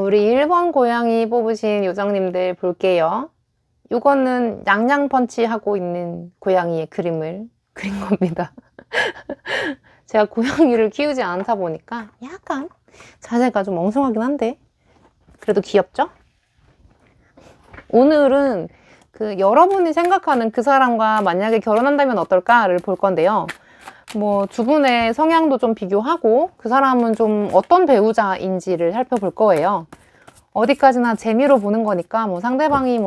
우리 1번 고양이 뽑으신 요정님들 볼게요. 이거는 냥냥펀치 하고 있는 고양이의 그림을 그린 겁니다. 제가 고양이를 키우지 않다 보니까 약간 자세가 좀 엉성하긴 한데 그래도 귀엽죠? 오늘은 여러분이 생각하는 그 사람과 만약에 결혼한다면 어떨까를 볼 건데요. 두 분의 성향도 좀 비교하고 그 사람은 좀 어떤 배우자인지를 살펴볼 거예요. 어디까지나 재미로 보는 거니까 상대방이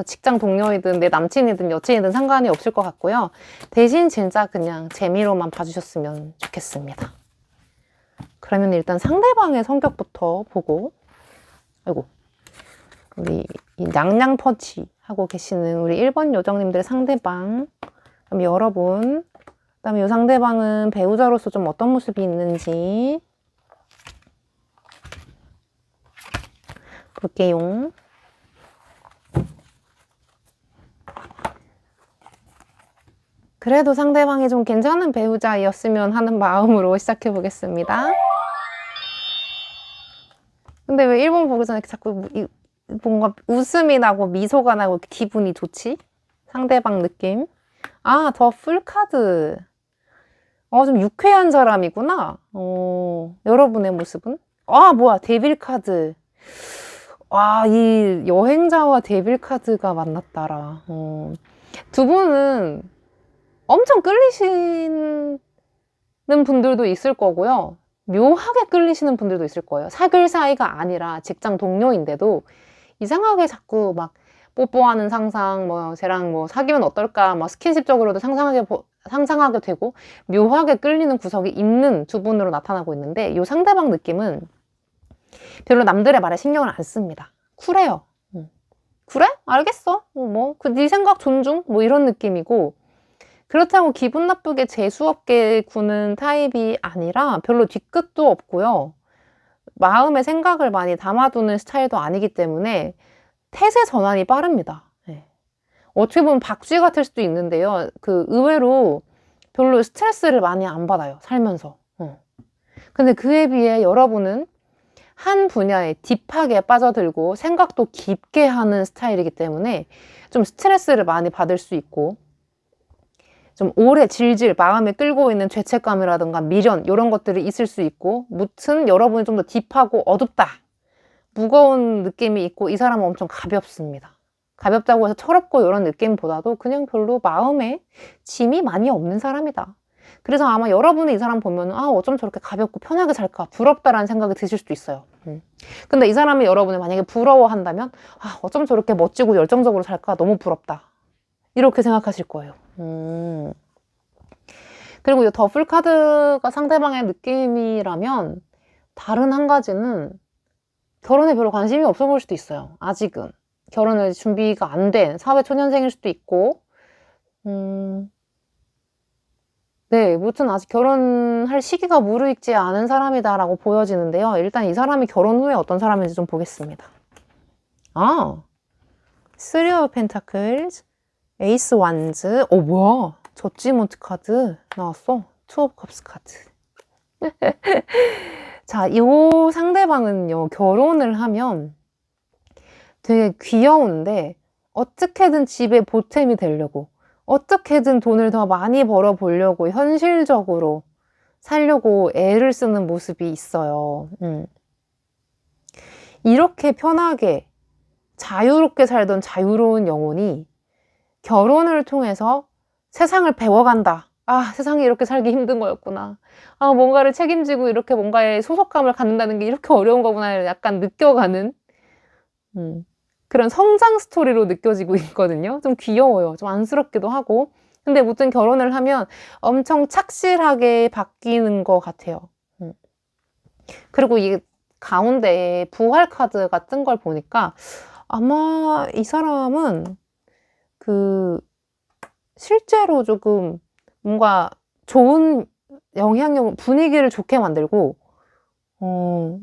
직장 동료이든 내 남친이든 여친이든 상관이 없을 것 같고요. 대신 진짜 그냥 재미로만 봐주셨으면 좋겠습니다. 그러면 일단 상대방의 성격부터 보고, 아이고, 우리 이 냥냥펀치 하고 계시는 우리 1번 요정님들의 상대방, 그럼 여러분, 그 다음에 이 상대방은 배우자로서 좀 어떤 모습이 있는지 볼게요. 그래도 상대방이 좀 괜찮은 배우자였으면 하는 마음으로 시작해 보겠습니다. 근데 왜 1번 보기 전에 자꾸 뭔가 웃음이 나고 미소가 나고 기분이 좋지? 상대방 느낌. 아, 더 풀카드. 좀 유쾌한 사람이구나. 여러분의 모습은? 아, 뭐야, 데빌 카드. 와, 이 여행자와 데빌 카드가 만났다라. 두 분은 엄청 끌리시는 분들도 있을 거고요. 묘하게 끌리시는 분들도 있을 거예요. 사귈 사이가 아니라 직장 동료인데도 이상하게 자꾸 막 뽀뽀하는 상상, 쟤랑 사귀면 어떨까, 스킨십적으로도 상상하게 되고 묘하게 끌리는 구석이 있는 두 분으로 나타나고 있는데 이 상대방 느낌은 별로 남들의 말에 신경을 안 씁니다. 쿨해요. 그래? 알겠어. 네 생각 존중? 이런 느낌이고, 그렇다고 기분 나쁘게 재수없게 구는 타입이 아니라 별로 뒤끝도 없고요. 마음의 생각을 많이 담아두는 스타일도 아니기 때문에 태세 전환이 빠릅니다. 어떻게 보면 박쥐 같을 수도 있는데요. 의외로 별로 스트레스를 많이 안 받아요. 살면서. 근데 그에 비해 여러분은 한 분야에 딥하게 빠져들고 생각도 깊게 하는 스타일이기 때문에 좀 스트레스를 많이 받을 수 있고, 좀 오래 질질 마음에 끌고 있는 죄책감이라든가 미련 이런 것들이 있을 수 있고, 무튼 여러분이 좀 더 딥하고 어둡다, 무거운 느낌이 있고, 이 사람은 엄청 가볍습니다. 가볍다고 해서 철없고 이런 느낌보다도 그냥 별로 마음에 짐이 많이 없는 사람이다. 그래서 아마 여러분이 이 사람 보면 어쩜 저렇게 가볍고 편하게 살까, 부럽다라는 생각이 드실 수도 있어요. 근데 이 사람이 여러분을 만약에 부러워한다면 어쩜 저렇게 멋지고 열정적으로 살까, 너무 부럽다, 이렇게 생각하실 거예요. 그리고 이 더풀 카드가 상대방의 느낌이라면 다른 한 가지는 결혼에 별로 관심이 없어 보일 수도 있어요. 아직은 결혼을 준비가 안 된 사회초년생일 수도 있고, 네, 무튼 아직 결혼할 시기가 무르익지 않은 사람이다라고 보여지는데요. 일단 이 사람이 결혼 후에 어떤 사람인지 좀 보겠습니다. 쓰리 오브 펜타클즈, 에이스 완즈, 뭐야, 저지먼트 카드 나왔어. 투 오브 컵스 카드. 자, 이 상대방은요, 결혼을 하면 되게 귀여운데 어떻게든 집에 보탬이 되려고, 어떻게든 돈을 더 많이 벌어보려고 현실적으로 살려고 애를 쓰는 모습이 있어요. 이렇게 편하게 자유롭게 살던 자유로운 영혼이 결혼을 통해서 세상을 배워간다. 세상이 이렇게 살기 힘든 거였구나. 뭔가를 책임지고 이렇게 뭔가에 소속감을 갖는다는 게 이렇게 어려운 거구나, 약간 느껴가는 그런 성장 스토리로 느껴지고 있거든요. 좀 귀여워요. 좀 안쓰럽기도 하고. 근데 무튼 결혼을 하면 엄청 착실하게 바뀌는 것 같아요. 그리고 이 가운데에 부활 카드가 뜬 걸 보니까 아마 이 사람은 실제로 조금 뭔가 좋은 영향력, 분위기를 좋게 만들고,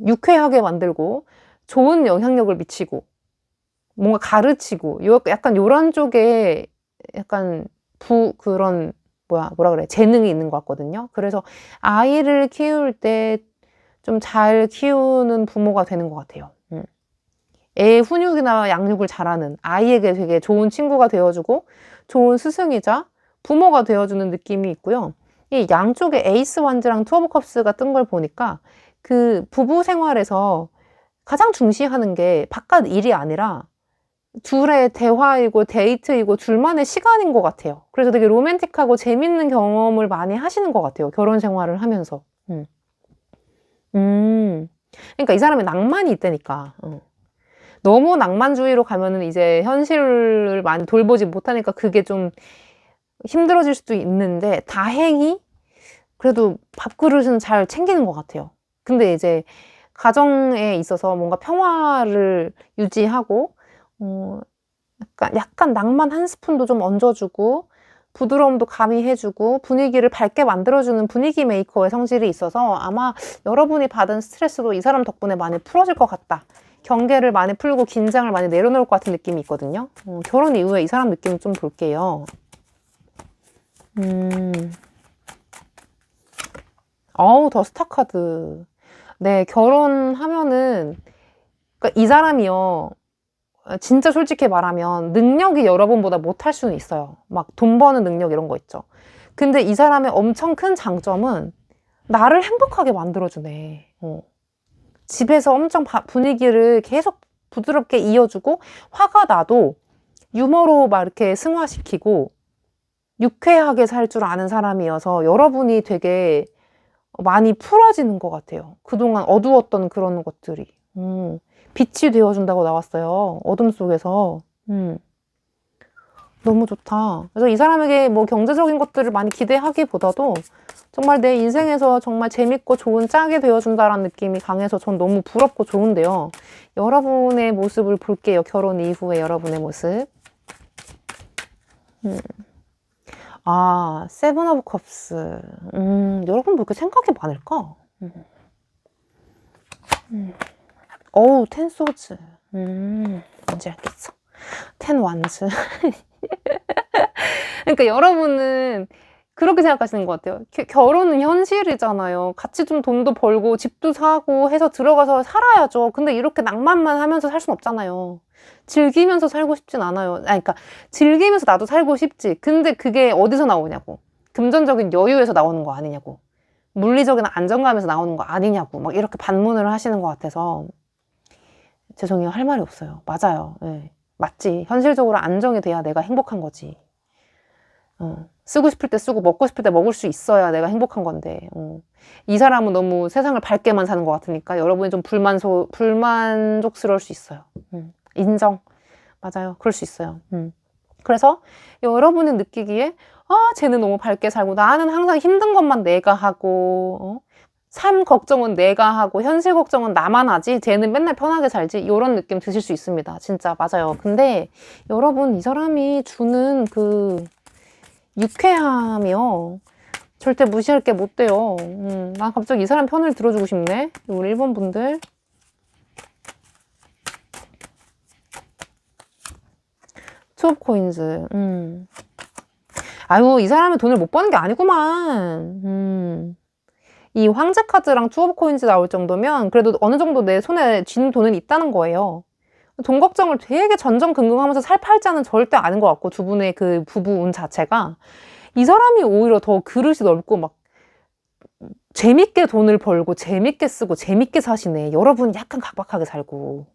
유쾌하게 만들고, 좋은 영향력을 미치고, 뭔가 가르치고, 약간 요런 쪽에 약간 그런 뭐라 그래, 재능이 있는 것 같거든요. 그래서 아이를 키울 때 좀 잘 키우는 부모가 되는 것 같아요. 애 훈육이나 양육을 잘하는 아이에게 되게 좋은 친구가 되어주고 좋은 스승이자 부모가 되어주는 느낌이 있고요. 이 양쪽에 에이스 완즈랑 투 오브 컵스가 뜬 걸 보니까 그 부부 생활에서 가장 중시하는 게 바깥 일이 아니라 둘의 대화이고 데이트이고 둘만의 시간인 것 같아요. 그래서 되게 로맨틱하고 재밌는 경험을 많이 하시는 것 같아요. 결혼 생활을 하면서. 그러니까 이 사람이 낭만이 있다니까. 너무 낭만주의로 가면은 이제 현실을 많이 돌보지 못하니까 그게 좀 힘들어질 수도 있는데 다행히 그래도 밥그릇은 잘 챙기는 것 같아요. 근데 이제 가정에 있어서 뭔가 평화를 유지하고 약간 낭만 한 스푼도 좀 얹어주고 부드러움도 가미해주고 분위기를 밝게 만들어주는 분위기 메이커의 성질이 있어서 아마 여러분이 받은 스트레스도 이 사람 덕분에 많이 풀어질 것 같다. 경계를 많이 풀고 긴장을 많이 내려놓을 것 같은 느낌이 있거든요. 결혼 이후에 이 사람 느낌 좀 볼게요. 더 스타 카드. 네, 결혼하면은 그러니까 이 사람이요. 진짜 솔직히 말하면 능력이 여러분보다 못할 수는 있어요. 막 돈 버는 능력 이런 거 있죠. 근데 이 사람의 엄청 큰 장점은 나를 행복하게 만들어주네. 집에서 엄청 분위기를 계속 부드럽게 이어주고 화가 나도 유머로 막 이렇게 승화시키고 유쾌하게 살 줄 아는 사람이어서 여러분이 되게 많이 풀어지는 것 같아요. 그동안 어두웠던 그런 것들이. 빛이 되어준다고 나왔어요. 어둠 속에서. 너무 좋다. 그래서 이 사람에게 뭐 경제적인 것들을 많이 기대하기보다도 정말 내 인생에서 정말 재밌고 좋은 짝이 되어준다라는 느낌이 강해서 전 너무 부럽고 좋은데요. 여러분의 모습을 볼게요. 결혼 이후에 여러분의 모습. 세븐 오브 컵스. 여러분 왜 이렇게 생각이 많을까? 텐 소즈. 뭔지 알겠어. 텐 완즈. 그러니까 여러분은 그렇게 생각하시는 것 같아요. 결혼은 현실이잖아요. 같이 좀 돈도 벌고 집도 사고 해서 들어가서 살아야죠. 근데 이렇게 낭만만 하면서 살 순 없잖아요. 즐기면서 살고 싶진 않아요. 그러니까 즐기면서 나도 살고 싶지. 근데 그게 어디서 나오냐고. 금전적인 여유에서 나오는 거 아니냐고. 물리적인 안정감에서 나오는 거 아니냐고. 막 이렇게 반문을 하시는 것 같아서 죄송해요. 할 말이 없어요. 맞아요. 네. 맞지. 현실적으로 안정이 돼야 내가 행복한 거지. 쓰고 싶을 때 쓰고 먹고 싶을 때 먹을 수 있어야 내가 행복한 건데 이 사람은 너무 세상을 밝게만 사는 것 같으니까 여러분이 좀 불만족스러울 수 있어요. 인정. 맞아요. 그럴 수 있어요. 그래서 여러분이 느끼기에 쟤는 너무 밝게 살고 나는 항상 힘든 것만 내가 하고 삶 걱정은 내가 하고 현실 걱정은 나만 하지 쟤는 맨날 편하게 살지 이런 느낌 드실 수 있습니다. 진짜 맞아요. 근데 여러분 이 사람이 주는 그 유쾌함이요. 절대 무시할 게 못 돼요. 난 갑자기 이 사람 편을 들어주고 싶네. 우리 1번 분들. 투 오브 코인즈. 아유, 이 사람은 돈을 못 버는 게 아니구만. 이 황제 카드랑 투 오브 코인즈 나올 정도면 그래도 어느 정도 내 손에 쥔 돈은 있다는 거예요. 돈 걱정을 되게 전전긍긍하면서 살 팔자는 절대 아닌 것 같고 두 분의 그 부부 운 자체가 이 사람이 오히려 더 그릇이 넓고 막 재밌게 돈을 벌고 재밌게 쓰고 재밌게 사시네. 여러분 약간 각박하게 살고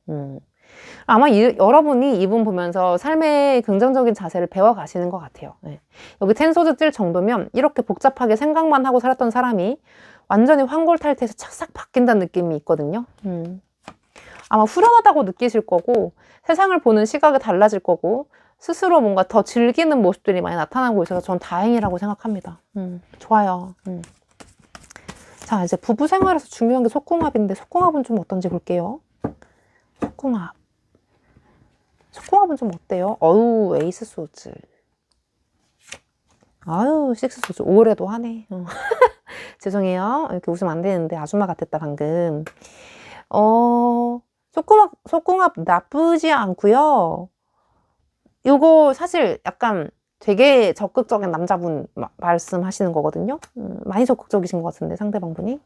아마 여러분이 이분 보면서 삶의 긍정적인 자세를 배워가시는 것 같아요. 네. 여기 텐소드 뜰 정도면 이렇게 복잡하게 생각만 하고 살았던 사람이 완전히 환골탈태해서 착싹 바뀐다는 느낌이 있거든요. 아마 후련하다고 느끼실 거고 세상을 보는 시각이 달라질 거고 스스로 뭔가 더 즐기는 모습들이 많이 나타나고 있어서 전 다행이라고 생각합니다. 좋아요. 자, 이제 부부 생활에서 중요한 게 속궁합인데 속궁합은 좀 어떤지 볼게요. 속궁합. 속궁합은 좀 어때요? 어우, 에이스 소즈. 아유, 식스 소즈. 올해도 하네. 죄송해요. 이렇게 웃으면 안 되는데 아줌마 같았다 방금. 속궁합 나쁘지 않고요. 요거 사실 약간 되게 적극적인 남자분 말씀하시는 거거든요. 많이 적극적이신 것 같은데 상대방분이.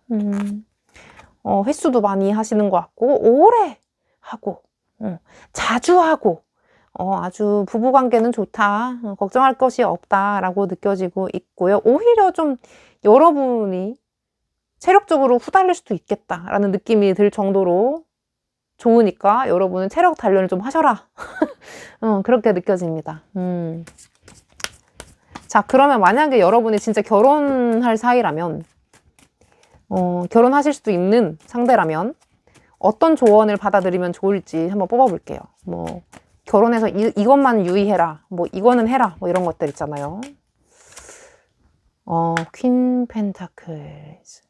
횟수도 많이 하시는 것 같고 오래 하고 자주 하고, 아주 부부관계는 좋다, 걱정할 것이 없다라고 느껴지고 있고요. 오히려 좀 여러분이 체력적으로 후달릴 수도 있겠다라는 느낌이 들 정도로 좋으니까 여러분은 체력 단련을 좀 하셔라. 그렇게 느껴집니다. 자, 그러면 만약에 여러분이 진짜 결혼할 사이라면, 결혼하실 수도 있는 상대라면 어떤 조언을 받아들이면 좋을지 한번 뽑아볼게요. 뭐 결혼해서 이것만 유의해라, 뭐 이거는 해라, 뭐 이런 것들 있잖아요. 퀸 펜타클스.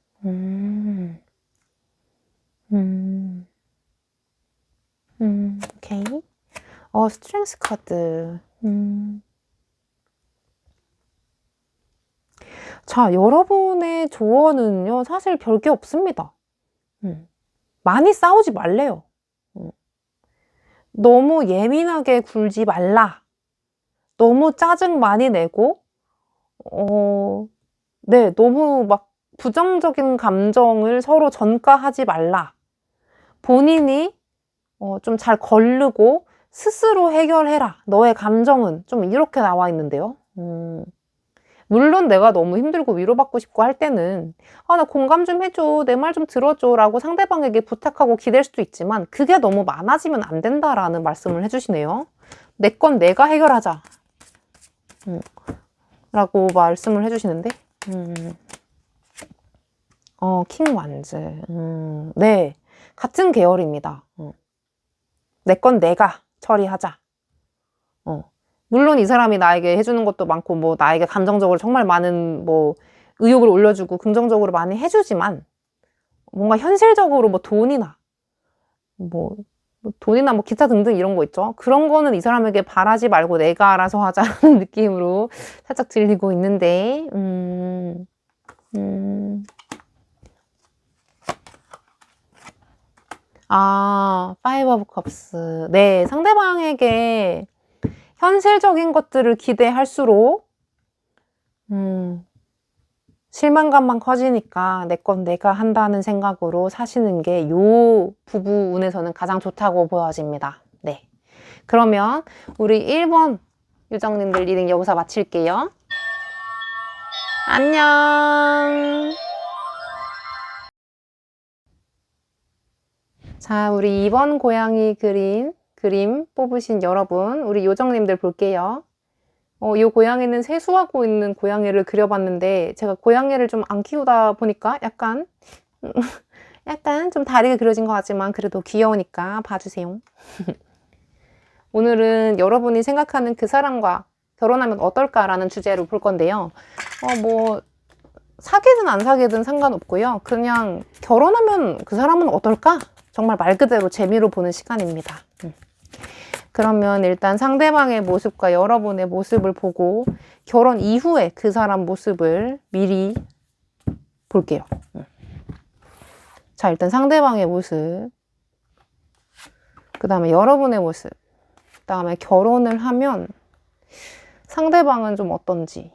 오케이. 스트렝스 카드. 자, 여러분의 조언은요, 사실 별게 없습니다. 많이 싸우지 말래요. 너무 예민하게 굴지 말라. 너무 짜증 많이 내고, 네, 너무 막 부정적인 감정을 서로 전가하지 말라. 본인이 좀 잘 거르고 스스로 해결해라. 너의 감정은 좀 이렇게 나와 있는데요. 물론 내가 너무 힘들고 위로받고 싶고 할 때는 나 공감 좀 해줘, 내 말 좀 들어줘 라고 상대방에게 부탁하고 기댈 수도 있지만 그게 너무 많아지면 안 된다라는 말씀을 해주시네요. 내 건 내가 해결하자 라고 말씀을 해주시는데 킹 완즈. 네, 같은 계열입니다. 내 건 내가 처리하자. 물론 이 사람이 나에게 해주는 것도 많고, 뭐, 나에게 감정적으로 정말 많은, 뭐, 의욕을 올려주고, 긍정적으로 많이 해주지만, 뭔가 현실적으로 뭐, 돈이나, 뭐, 기타 등등 이런 거 있죠. 그런 거는 이 사람에게 바라지 말고 내가 알아서 하자는 느낌으로 살짝 들리고 있는데, 파이브 오브 컵스. 네, 상대방에게 현실적인 것들을 기대할수록 실망감만 커지니까 내 건 내가 한다는 생각으로 사시는 게 요 부부 운에서는 가장 좋다고 보여집니다. 네, 그러면 우리 1번 요정님들 리딩 여기서 마칠게요. 안녕. 자, 우리 2번 고양이 그림 뽑으신 여러분, 우리 요정님들 볼게요. 이 고양이는 세수하고 있는 고양이를 그려봤는데 제가 고양이를 좀 안 키우다 보니까 약간 좀 다르게 그려진 것 같지만 그래도 귀여우니까 봐주세요. 오늘은 여러분이 생각하는 그 사람과 결혼하면 어떨까라는 주제로 볼 건데요. 뭐 사귀든 안 사귀든 상관없고요. 그냥 결혼하면 그 사람은 어떨까? 정말 말 그대로 재미로 보는 시간입니다. 그러면 일단 상대방의 모습과 여러분의 모습을 보고 결혼 이후에 그 사람 모습을 미리 볼게요. 자, 일단 상대방의 모습, 그 다음에 여러분의 모습, 그 다음에 결혼을 하면 상대방은 좀 어떤지,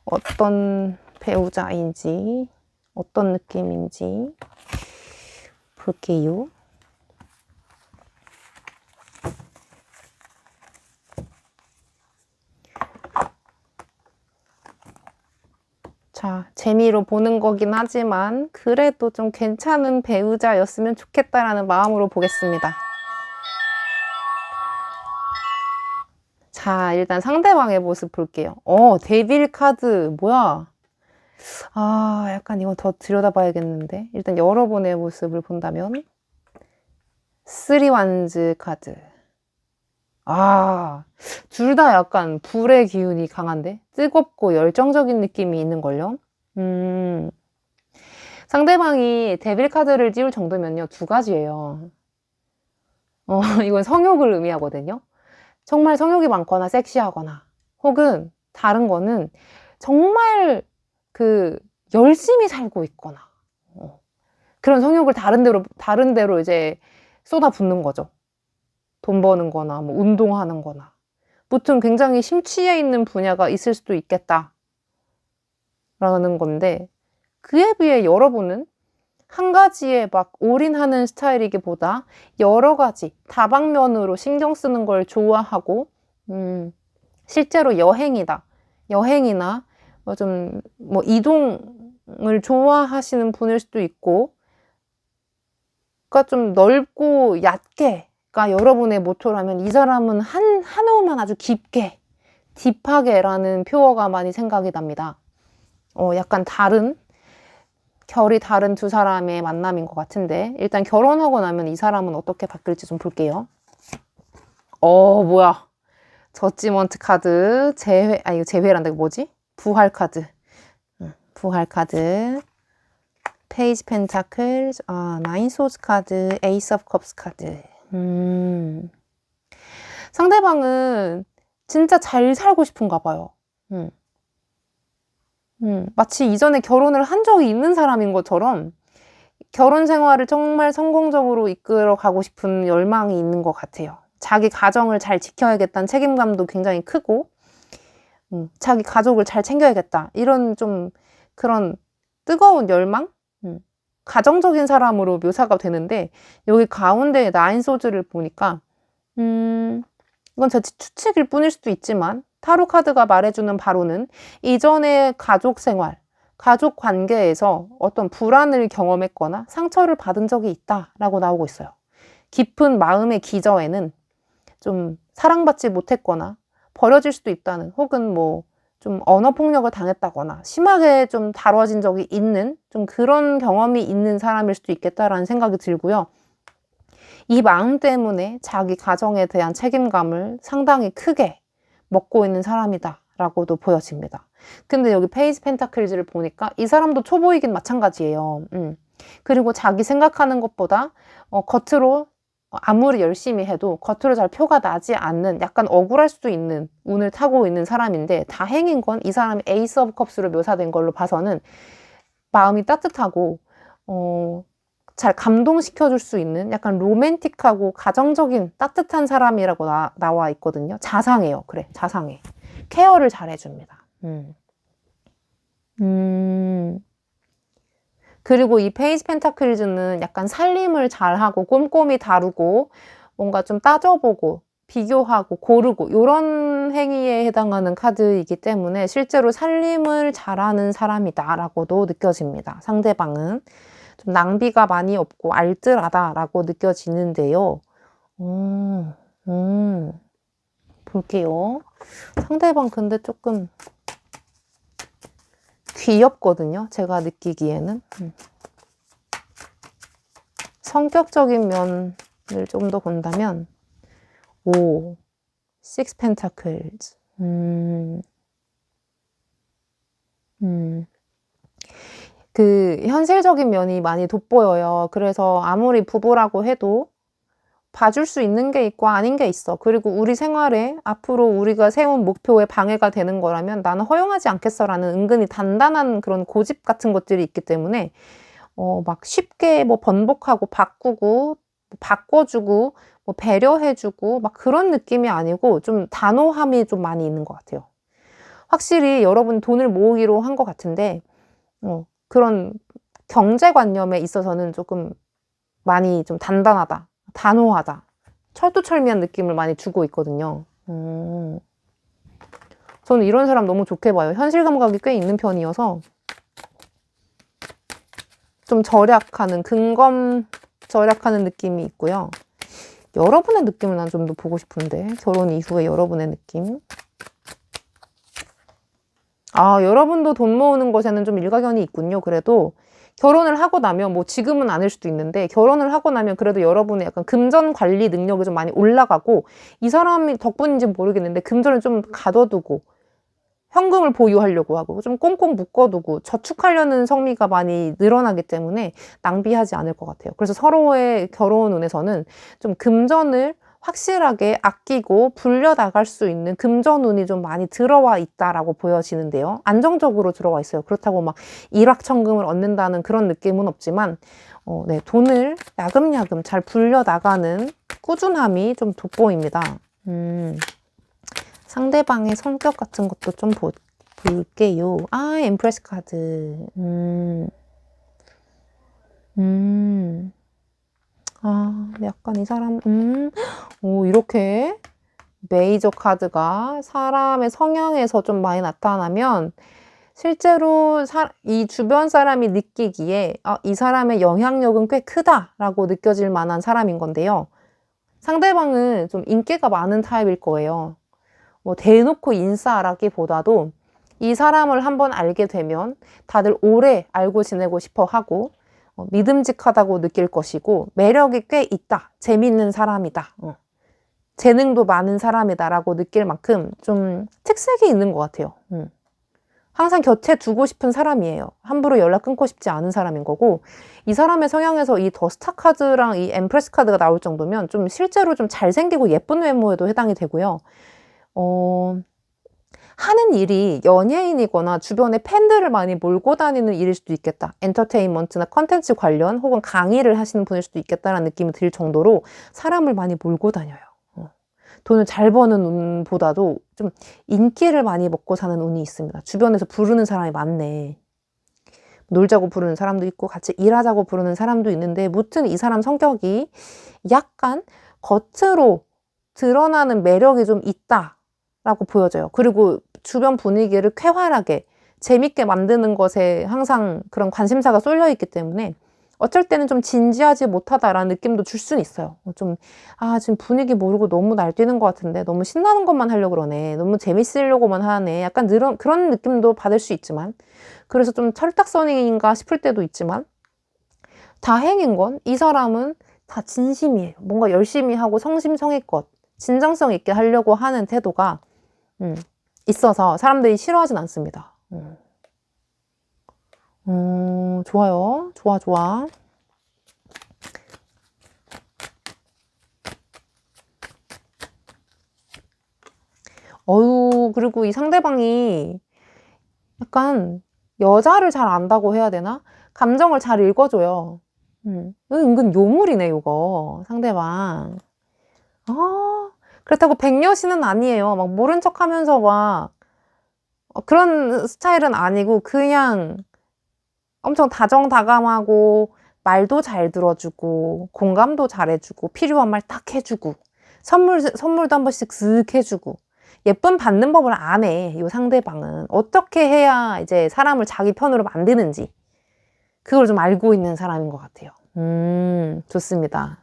어떤 배우자인지, 어떤 느낌인지 볼게요. 자, 재미로 보는 거긴 하지만 그래도 좀 괜찮은 배우자였으면 좋겠다라는 마음으로 보겠습니다. 자, 일단 상대방의 모습 볼게요. 데빌 카드 뭐야? 약간 이건 더 들여다봐야겠는데. 일단 여러분의 모습을 본다면 쓰리 완즈 카드. 둘 다 약간 불의 기운이 강한데? 뜨겁고 열정적인 느낌이 있는걸요? 상대방이 데빌 카드를 띄울 정도면요, 두 가지예요. 이건 성욕을 의미하거든요. 정말 성욕이 많거나 섹시하거나, 혹은 다른 거는 정말 열심히 살고 있거나, 그런 성욕을 다른 데로 이제 쏟아붓는 거죠. 돈 버는 거나, 뭐, 운동하는 거나. 무튼 굉장히 심취해 있는 분야가 있을 수도 있겠다. 라는 건데, 그에 비해 여러분은 한 가지에 막 올인하는 스타일이기보다 여러 가지 다방면으로 신경 쓰는 걸 좋아하고, 실제로 여행이나 뭐 이동을 좋아하시는 분일 수도 있고, 그러니까 좀 넓고 얕게가 여러분의 모토라면 이 사람은 한 호만 아주 깊게, 딥하게라는 표어가 많이 생각이 납니다. 약간 결이 다른 두 사람의 만남인 것 같은데, 일단 결혼하고 나면 이 사람은 어떻게 바뀔지 좀 볼게요. 뭐야. 저지먼트 카드, 이거 재회란다. 이거 뭐지? 부활 카드. 부활 카드. 페이지 펜타클, 나인 소드 카드, 에이스 오브 컵스 카드. 상대방은 진짜 잘 살고 싶은가 봐요. 마치 이전에 결혼을 한 적이 있는 사람인 것처럼 결혼 생활을 정말 성공적으로 이끌어 가고 싶은 열망이 있는 것 같아요. 자기 가정을 잘 지켜야겠다는 책임감도 굉장히 크고, 자기 가족을 잘 챙겨야겠다. 이런 좀 그런 뜨거운 열망? 가정적인 사람으로 묘사가 되는데, 여기 가운데 나인 소즈를 보니까, 이건 제 추측일 뿐일 수도 있지만, 타로 카드가 말해주는 바로는 이전의 가족 생활, 가족 관계에서 어떤 불안을 경험했거나 상처를 받은 적이 있다라고 나오고 있어요. 깊은 마음의 기저에는 좀 사랑받지 못했거나 버려질 수도 있다는, 혹은 뭐 좀 언어폭력을 당했다거나 심하게 좀 다뤄진 적이 있는 좀 그런 경험이 있는 사람일 수도 있겠다라는 생각이 들고요. 이 마음 때문에 자기 가정에 대한 책임감을 상당히 크게 먹고 있는 사람이다 라고도 보여집니다. 근데 여기 페이지 펜타클즈를 보니까 이 사람도 초보이긴 마찬가지예요. 그리고 자기 생각하는 것보다 겉으로 아무리 열심히 해도 겉으로 잘 표가 나지 않는, 약간 억울할 수도 있는 운을 타고 있는 사람인데, 다행인 건 이 사람이 에이스 오브 컵스로 묘사된 걸로 봐서는 마음이 따뜻하고 잘 감동시켜줄 수 있는 약간 로맨틱하고 가정적인 따뜻한 사람이라고 나와 있거든요. 자상해요. 그래, 자상해. 케어를 잘 해줍니다. 그리고 이 페이지 펜타클즈는 약간 살림을 잘하고 꼼꼼히 다루고 뭔가 좀 따져보고 비교하고 고르고 이런 행위에 해당하는 카드이기 때문에 실제로 살림을 잘하는 사람이다 라고도 느껴집니다. 상대방은 좀 낭비가 많이 없고 알뜰하다라고 느껴지는데요. 볼게요. 상대방 근데 조금 귀엽거든요. 제가 느끼기에는. 성격적인 면을 좀 더 본다면, Six Pentacles. 그 현실적인 면이 많이 돋보여요. 그래서 아무리 부부라고 해도 봐줄 수 있는 게 있고 아닌 게 있어. 그리고 우리 생활에 앞으로 우리가 세운 목표에 방해가 되는 거라면 나는 허용하지 않겠어라는 은근히 단단한 그런 고집 같은 것들이 있기 때문에 막 쉽게 뭐 번복하고 바꾸고 바꿔주고 뭐 배려해주고 막 그런 느낌이 아니고 좀 단호함이 좀 많이 있는 것 같아요. 확실히 여러분 돈을 모으기로 한 것 같은데 그런 경제관념에 있어서는 조금 많이 좀 단단하다, 단호하다, 철두철미한 느낌을 많이 주고 있거든요. 저는 이런 사람 너무 좋게 봐요. 현실 감각이 꽤 있는 편이어서 좀 근검 절약하는 느낌이 있고요. 여러분의 느낌을 난 좀 더 보고 싶은데, 결혼 이후에 여러분의 느낌. 여러분도 돈 모으는 것에는 좀 일가견이 있군요. 그래도 결혼을 하고 나면, 뭐 지금은 아닐 수도 있는데, 결혼을 하고 나면 그래도 여러분의 약간 금전 관리 능력이 좀 많이 올라가고, 이 사람이 덕분인지는 모르겠는데 금전을 좀 가둬두고 현금을 보유하려고 하고 좀 꽁꽁 묶어두고 저축하려는 성미가 많이 늘어나기 때문에 낭비하지 않을 것 같아요. 그래서 서로의 결혼 운에서는 좀 금전을 확실하게 아끼고 불려나갈 수 있는 금전운이 좀 많이 들어와 있다라고 보여지는데요. 안정적으로 들어와 있어요. 그렇다고 막 일확천금을 얻는다는 그런 느낌은 없지만 네, 돈을 야금야금 잘 불려나가는 꾸준함이 좀 돋보입니다. 상대방의 성격 같은 것도 좀 볼게요. 엠프레스 카드. 약간 이 사람, 이렇게 메이저 카드가 사람의 성향에서 좀 많이 나타나면 실제로 이 주변 사람이 느끼기에 이 사람의 영향력은 꽤 크다라고 느껴질 만한 사람인 건데요. 상대방은 좀 인기가 많은 타입일 거예요. 뭐 대놓고 인싸라기보다도 이 사람을 한번 알게 되면 다들 오래 알고 지내고 싶어 하고 믿음직하다고 느낄 것이고 매력이 꽤 있다, 재밌는 사람이다, 재능도 많은 사람이다 라고 느낄 만큼 좀 특색이 있는 것 같아요. 항상 곁에 두고 싶은 사람이에요. 함부로 연락 끊고 싶지 않은 사람인 거고, 이 사람의 성향에서 이 더 스타 카드랑 이 엠프레스 카드가 나올 정도면 좀 실제로 좀 잘생기고 예쁜 외모에도 해당이 되고요. 하는 일이 연예인이거나 주변에 팬들을 많이 몰고 다니는 일일 수도 있겠다. 엔터테인먼트나 컨텐츠 관련 혹은 강의를 하시는 분일 수도 있겠다라는 느낌이 들 정도로 사람을 많이 몰고 다녀요. 돈을 잘 버는 운보다도 좀 인기를 많이 먹고 사는 운이 있습니다. 주변에서 부르는 사람이 많네. 놀자고 부르는 사람도 있고 같이 일하자고 부르는 사람도 있는데 무튼 이 사람 성격이 약간 겉으로 드러나는 매력이 좀 있다라고 보여져요. 그리고 주변 분위기를 쾌활하게 재밌게 만드는 것에 항상 그런 관심사가 쏠려 있기 때문에 어쩔 때는 좀 진지하지 못하다라는 느낌도 줄 수는 있어요. 지금 분위기 모르고 너무 날뛰는 것 같은데 너무 신나는 것만 하려고 그러네. 너무 재밌으려고만 하네. 약간 그런 느낌도 받을 수 있지만 그래서 좀 철딱서니인가 싶을 때도 있지만 다행인 건 이 사람은 다 진심이에요. 뭔가 열심히 하고 성심성의껏 진정성 있게 하려고 하는 태도가 있어서 사람들이 싫어하진 않습니다. 좋아요. 좋아. 그리고 이 상대방이 약간 여자를 잘 안다고 해야 되나? 감정을 잘 읽어줘요. 은근 요물이네, 이거. 상대방. 그렇다고 백녀시는 아니에요. 막 모른 척 하면서 막, 그런 스타일은 아니고, 그냥 엄청 다정다감하고, 말도 잘 들어주고, 공감도 잘해주고, 필요한 말 딱 해주고, 선물도 한 번씩 쓱 해주고, 예쁨 받는 법을 안 해, 이 상대방은. 어떻게 해야 이제 사람을 자기 편으로 만드는지, 그걸 좀 알고 있는 사람인 것 같아요. 좋습니다.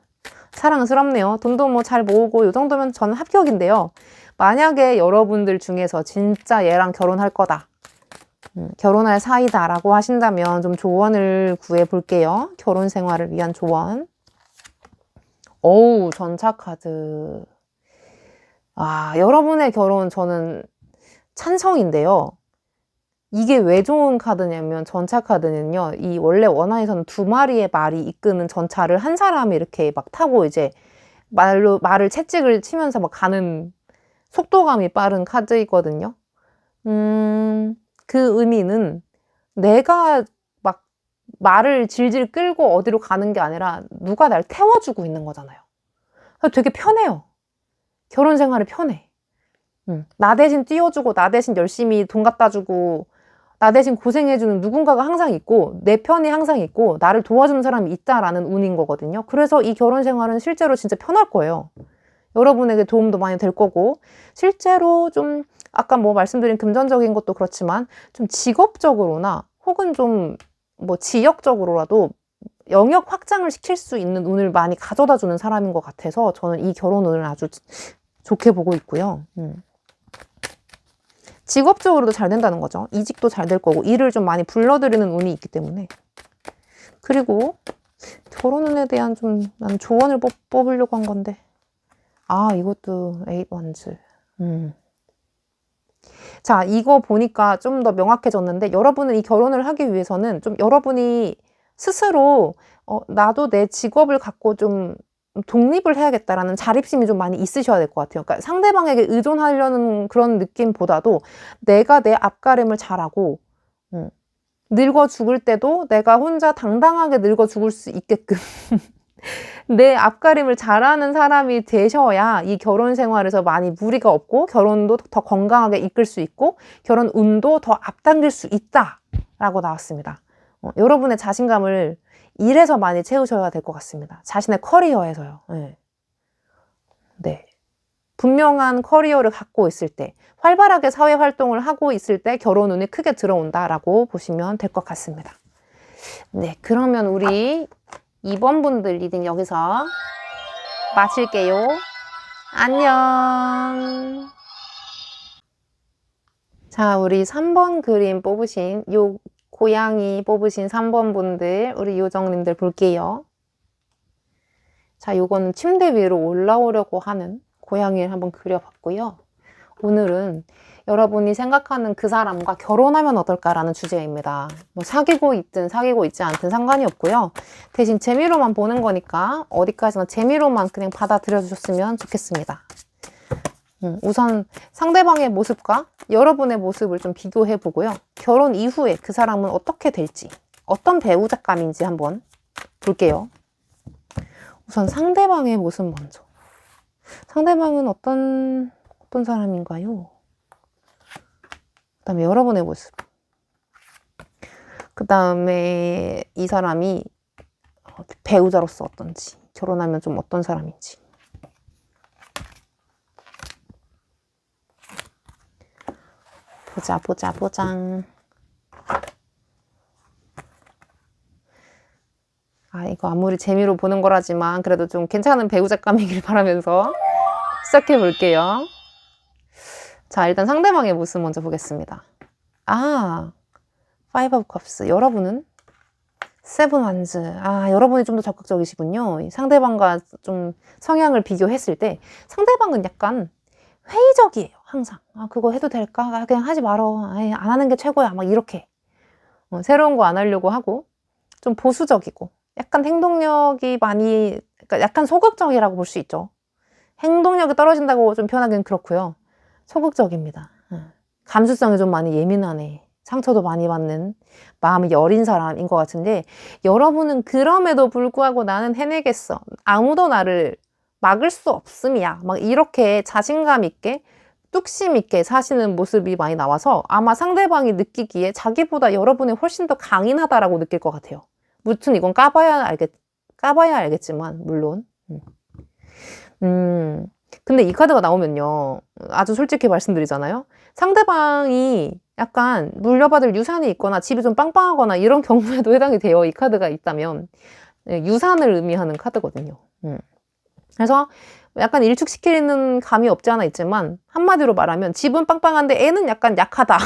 사랑스럽네요. 돈도 뭐 잘 모으고, 이 정도면 저는 합격인데요. 만약에 여러분들 중에서 진짜 얘랑 결혼할 거다. 결혼할 사이다라고 하신다면 좀 조언을 구해 볼게요. 결혼 생활을 위한 조언. 전차카드. 여러분의 결혼 저는 찬성인데요. 이게 왜 좋은 카드냐면 전차카드는요. 이 원래 원화에서는 2마리의 말이 이끄는 전차를 한 사람이 이렇게 막 타고 이제 말을 채찍을 치면서 막 가는 속도감이 빠른 카드이거든요. 그 의미는 내가 막 말을 질질 끌고 어디로 가는 게 아니라 누가 날 태워주고 있는 거잖아요. 되게 편해요. 결혼 생활이 편해. 나 대신 띄워주고 나 대신 열심히 돈 갖다 주고 나 대신 고생해주는 누군가가 항상 있고 내 편이 항상 있고 나를 도와주는 사람이 있다라는 운인 거거든요. 그래서 이 결혼 생활은 실제로 진짜 편할 거예요. 여러분에게 도움도 많이 될 거고 실제로 좀 아까 뭐 말씀드린 금전적인 것도 그렇지만 좀 직업적으로나 혹은 좀 뭐 지역적으로라도 영역 확장을 시킬 수 있는 운을 많이 가져다 주는 사람인 것 같아서 저는 이 결혼 운을 아주 좋게 보고 있고요. 직업적으로도 잘 된다는 거죠. 이직도 잘 될 거고 일을 좀 많이 불러들이는 운이 있기 때문에 그리고 결혼 운에 대한 좀 난 조언을 뽑으려고 한 건데 이것도 8 원즈. 자, 이거 보니까 좀 더 명확해졌는데 여러분은 이 결혼을 하기 위해서는 좀 여러분이 스스로 나도 내 직업을 갖고 좀 독립을 해야겠다라는 자립심이 좀 많이 있으셔야 될 것 같아요. 그러니까 상대방에게 의존하려는 그런 느낌보다도 내가 내 앞가림을 잘하고 늙어 죽을 때도 내가 혼자 당당하게 늙어 죽을 수 있게끔 내 앞가림을 잘하는 사람이 되셔야 이 결혼 생활에서 많이 무리가 없고 결혼도 더 건강하게 이끌 수 있고 결혼 운도 더 앞당길 수 있다라고 나왔습니다. 여러분의 자신감을 일에서 많이 채우셔야 될 것 같습니다. 자신의 커리어에서요. 네. 네. 분명한 커리어를 갖고 있을 때, 활발하게 사회활동을 하고 있을 때 결혼 운이 크게 들어온다라고 보시면 될 것 같습니다. 네, 그러면 우리 2번 분들 리딩 여기서 마칠게요. 안녕. 자, 우리 3번 그림 뽑으신, 요 고양이 뽑으신 3번 분들, 우리 요정님들 볼게요. 자, 요거는 침대 위로 올라오려고 하는 고양이를 한번 그려봤고요. 오늘은 여러분이 생각하는 그 사람과 결혼하면 어떨까라는 주제입니다. 뭐 사귀고 있든 사귀고 있지 않든 상관이 없고요. 대신 재미로만 보는 거니까 어디까지나 재미로만 그냥 받아들여 주셨으면 좋겠습니다. 우선 상대방의 모습과 여러분의 모습을 좀 비교해 보고요. 결혼 이후에 그 사람은 어떻게 될지, 어떤 배우자감인지 한번 볼게요. 우선 상대방의 모습 먼저. 상대방은 어떤 사람인가요? 그 다음에 여러분의 모습. 그 다음에 이 사람이 배우자로서 어떤지, 결혼하면 좀 어떤 사람인지. 보자. 아, 이거 아무리 재미로 보는 거라지만 그래도 좀 괜찮은 배우자감이길 바라면서 시작해 볼게요. 자, 일단 상대방의 모습 먼저 보겠습니다. 아, Five of Cups. 여러분은 Seven Wands. 아, 여러분이 좀 더 적극적이시군요. 상대방과 좀 성향을 비교했을 때 상대방은 약간 회의적이에요. 항상. 아, 그거 해도 될까? 아, 그냥 하지 말어. 아이, 안 하는 게 최고야. 막 이렇게. 새로운 거 안 하려고 하고 좀 보수적이고 약간 행동력이 많이, 그러니까 약간 소극적이라고 볼 수 있죠. 행동력이 떨어진다고 좀 표현하기는 그렇고요. 소극적입니다. 감수성이 좀 많이 예민하네. 상처도 많이 받는 마음이 여린 사람인 것 같은데, 여러분은 그럼에도 불구하고 나는 해내겠어. 아무도 나를 막을 수 없음이야. 막 이렇게 자신감 있게 뚝심 있게 사시는 모습이 많이 나와서 아마 상대방이 느끼기에 자기보다 여러분이 훨씬 더 강인하다라고 느낄 것 같아요. 무튼 이건 까봐야 알겠지만 물론. 근데 이 카드가 나오면요. 아주 솔직히 말씀드리잖아요. 상대방이 약간 물려받을 유산이 있거나 집이 좀 빵빵하거나 이런 경우에도 해당이 돼요. 이 카드가 있다면. 유산을 의미하는 카드거든요. 그래서 약간 일축시키는 감이 없지 않아 있지만 한마디로 말하면 집은 빵빵한데 애는 약간 약하다.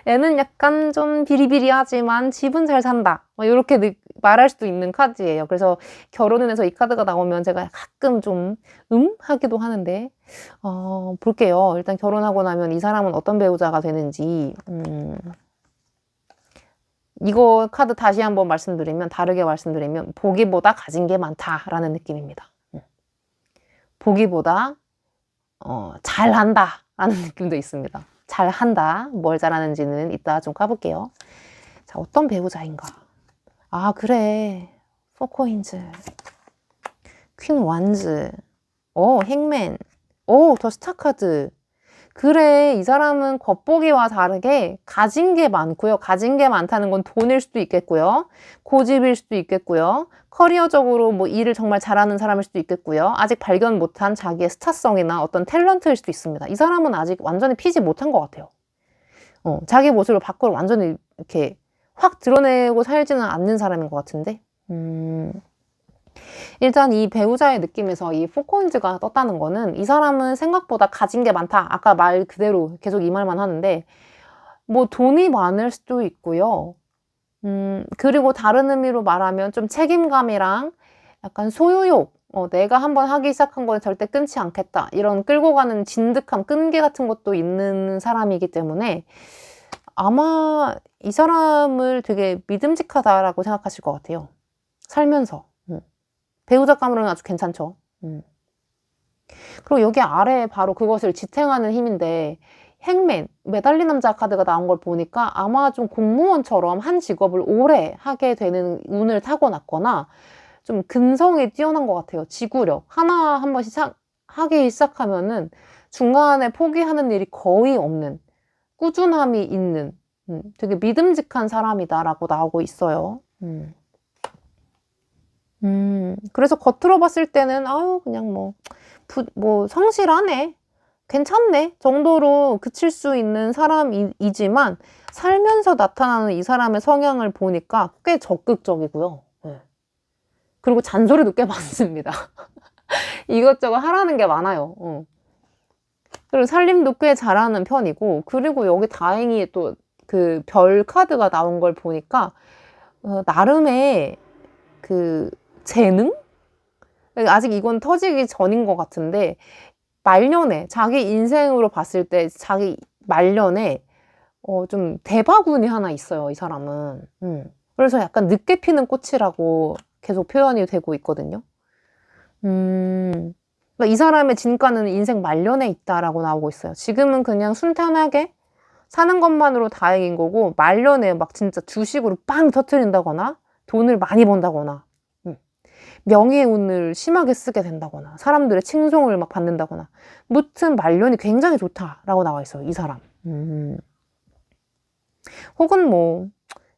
애는 약간 좀 비리비리하지만 집은 잘 산다. 이렇게 말할 수도 있는 카드예요. 그래서 결혼해서 이 카드가 나오면 제가 가끔 좀 하기도 하는데 볼게요. 일단 결혼하고 나면 이 사람은 어떤 배우자가 되는지. 이거 카드 다시 한번 다르게 말씀드리면 보기보다 가진 게 많다라는 느낌입니다. 보기보다 잘한다 라는 느낌도 있습니다. 잘한다. 뭘 잘하는지는 이따 좀 까볼게요. 자, 어떤 배우자인가? 아, 그래. 포코인즈, 퀸 완즈, 행맨, 더 스타카드. 그래, 이 사람은 겉보기와 다르게 가진 게 많고요. 가진 게 많다는 건 돈일 수도 있겠고요. 고집일 수도 있겠고요. 커리어적으로 뭐 일을 정말 잘하는 사람일 수도 있겠고요. 아직 발견 못한 자기의 스타성이나 어떤 탤런트일 수도 있습니다. 이 사람은 아직 완전히 피지 못한 것 같아요. 자기 모습을 밖으로 완전히 이렇게 확 드러내고 살지는 않는 사람인 것 같은데. 일단 이 배우자의 느낌에서 이 포코인즈가 떴다는 거는 이 사람은 생각보다 가진 게 많다. 아까 말 그대로 계속 이 말만 하는데 뭐 돈이 많을 수도 있고요. 그리고 다른 의미로 말하면 좀 책임감이랑 약간 소유욕, 내가 한번 하기 시작한 건 절대 끊지 않겠다. 이런 끌고 가는 진득함, 끈기 같은 것도 있는 사람이기 때문에 아마 이 사람을 되게 믿음직하다라고 생각하실 것 같아요. 살면서. 배우자감으로는 아주 괜찮죠. 그리고 여기 아래에 바로 그것을 지탱하는 힘인데 행맨, 매달린 남자 카드가 나온 걸 보니까 아마 좀 공무원처럼 한 직업을 오래 하게 되는 운을 타고났거나 좀 근성이 뛰어난 것 같아요. 지구력. 하나 한 번씩 하기 시작하면은 중간에 포기하는 일이 거의 없는, 꾸준함이 있는 되게 믿음직한 사람이다라고 나오고 있어요. 그래서 겉으로 봤을 때는 아유 그냥 뭐 성실하네, 괜찮네 정도로 그칠 수 있는 사람이지만 살면서 나타나는 이 사람의 성향을 보니까 꽤 적극적이고요. 네. 그리고 잔소리도 꽤 많습니다. 이것저것 하라는 게 많아요. 그리고 살림도 꽤 잘하는 편이고, 그리고 여기 다행히 또 그 별 카드가 나온 걸 보니까 나름의 그 재능? 아직 이건 터지기 전인 것 같은데 말년에 자기 인생으로 봤을 때 자기 말년에 좀 대바군이 하나 있어요, 이 사람은. 그래서 약간 늦게 피는 꽃이라고 계속 표현이 되고 있거든요. 그러니까 이 사람의 진가는 인생 말년에 있다라고 나오고 있어요. 지금은 그냥 순탄하게 사는 것만으로 다행인 거고, 말년에 막 진짜 주식으로 빵 터트린다거나 돈을 많이 번다거나 명예운을 심하게 쓰게 된다거나 사람들의 칭송을 막 받는다거나, 무튼 말년이 굉장히 좋다라고 나와 있어요, 이 사람. 혹은 뭐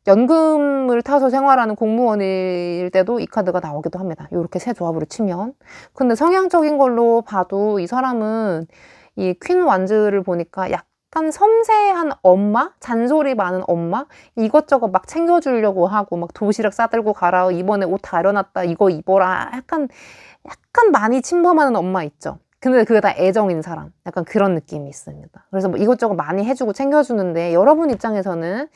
연금을 타서 생활하는 공무원일 때도 이 카드가 나오기도 합니다. 이렇게 세 조합으로 치면. 근데 성향적인 걸로 봐도 이 사람은 이 퀸 완즈를 보니까 약간 섬세한 엄마? 잔소리 많은 엄마? 이것저것 막 챙겨주려고 하고, 막 도시락 싸들고 가라, 이번에 옷 다려놨다, 이거 입어라, 약간 많이 침범하는 엄마 있죠. 근데 그게 다 애정인 사람, 약간 그런 느낌이 있습니다. 그래서 뭐 이것저것 많이 해주고 챙겨주는데 여러분 입장에서는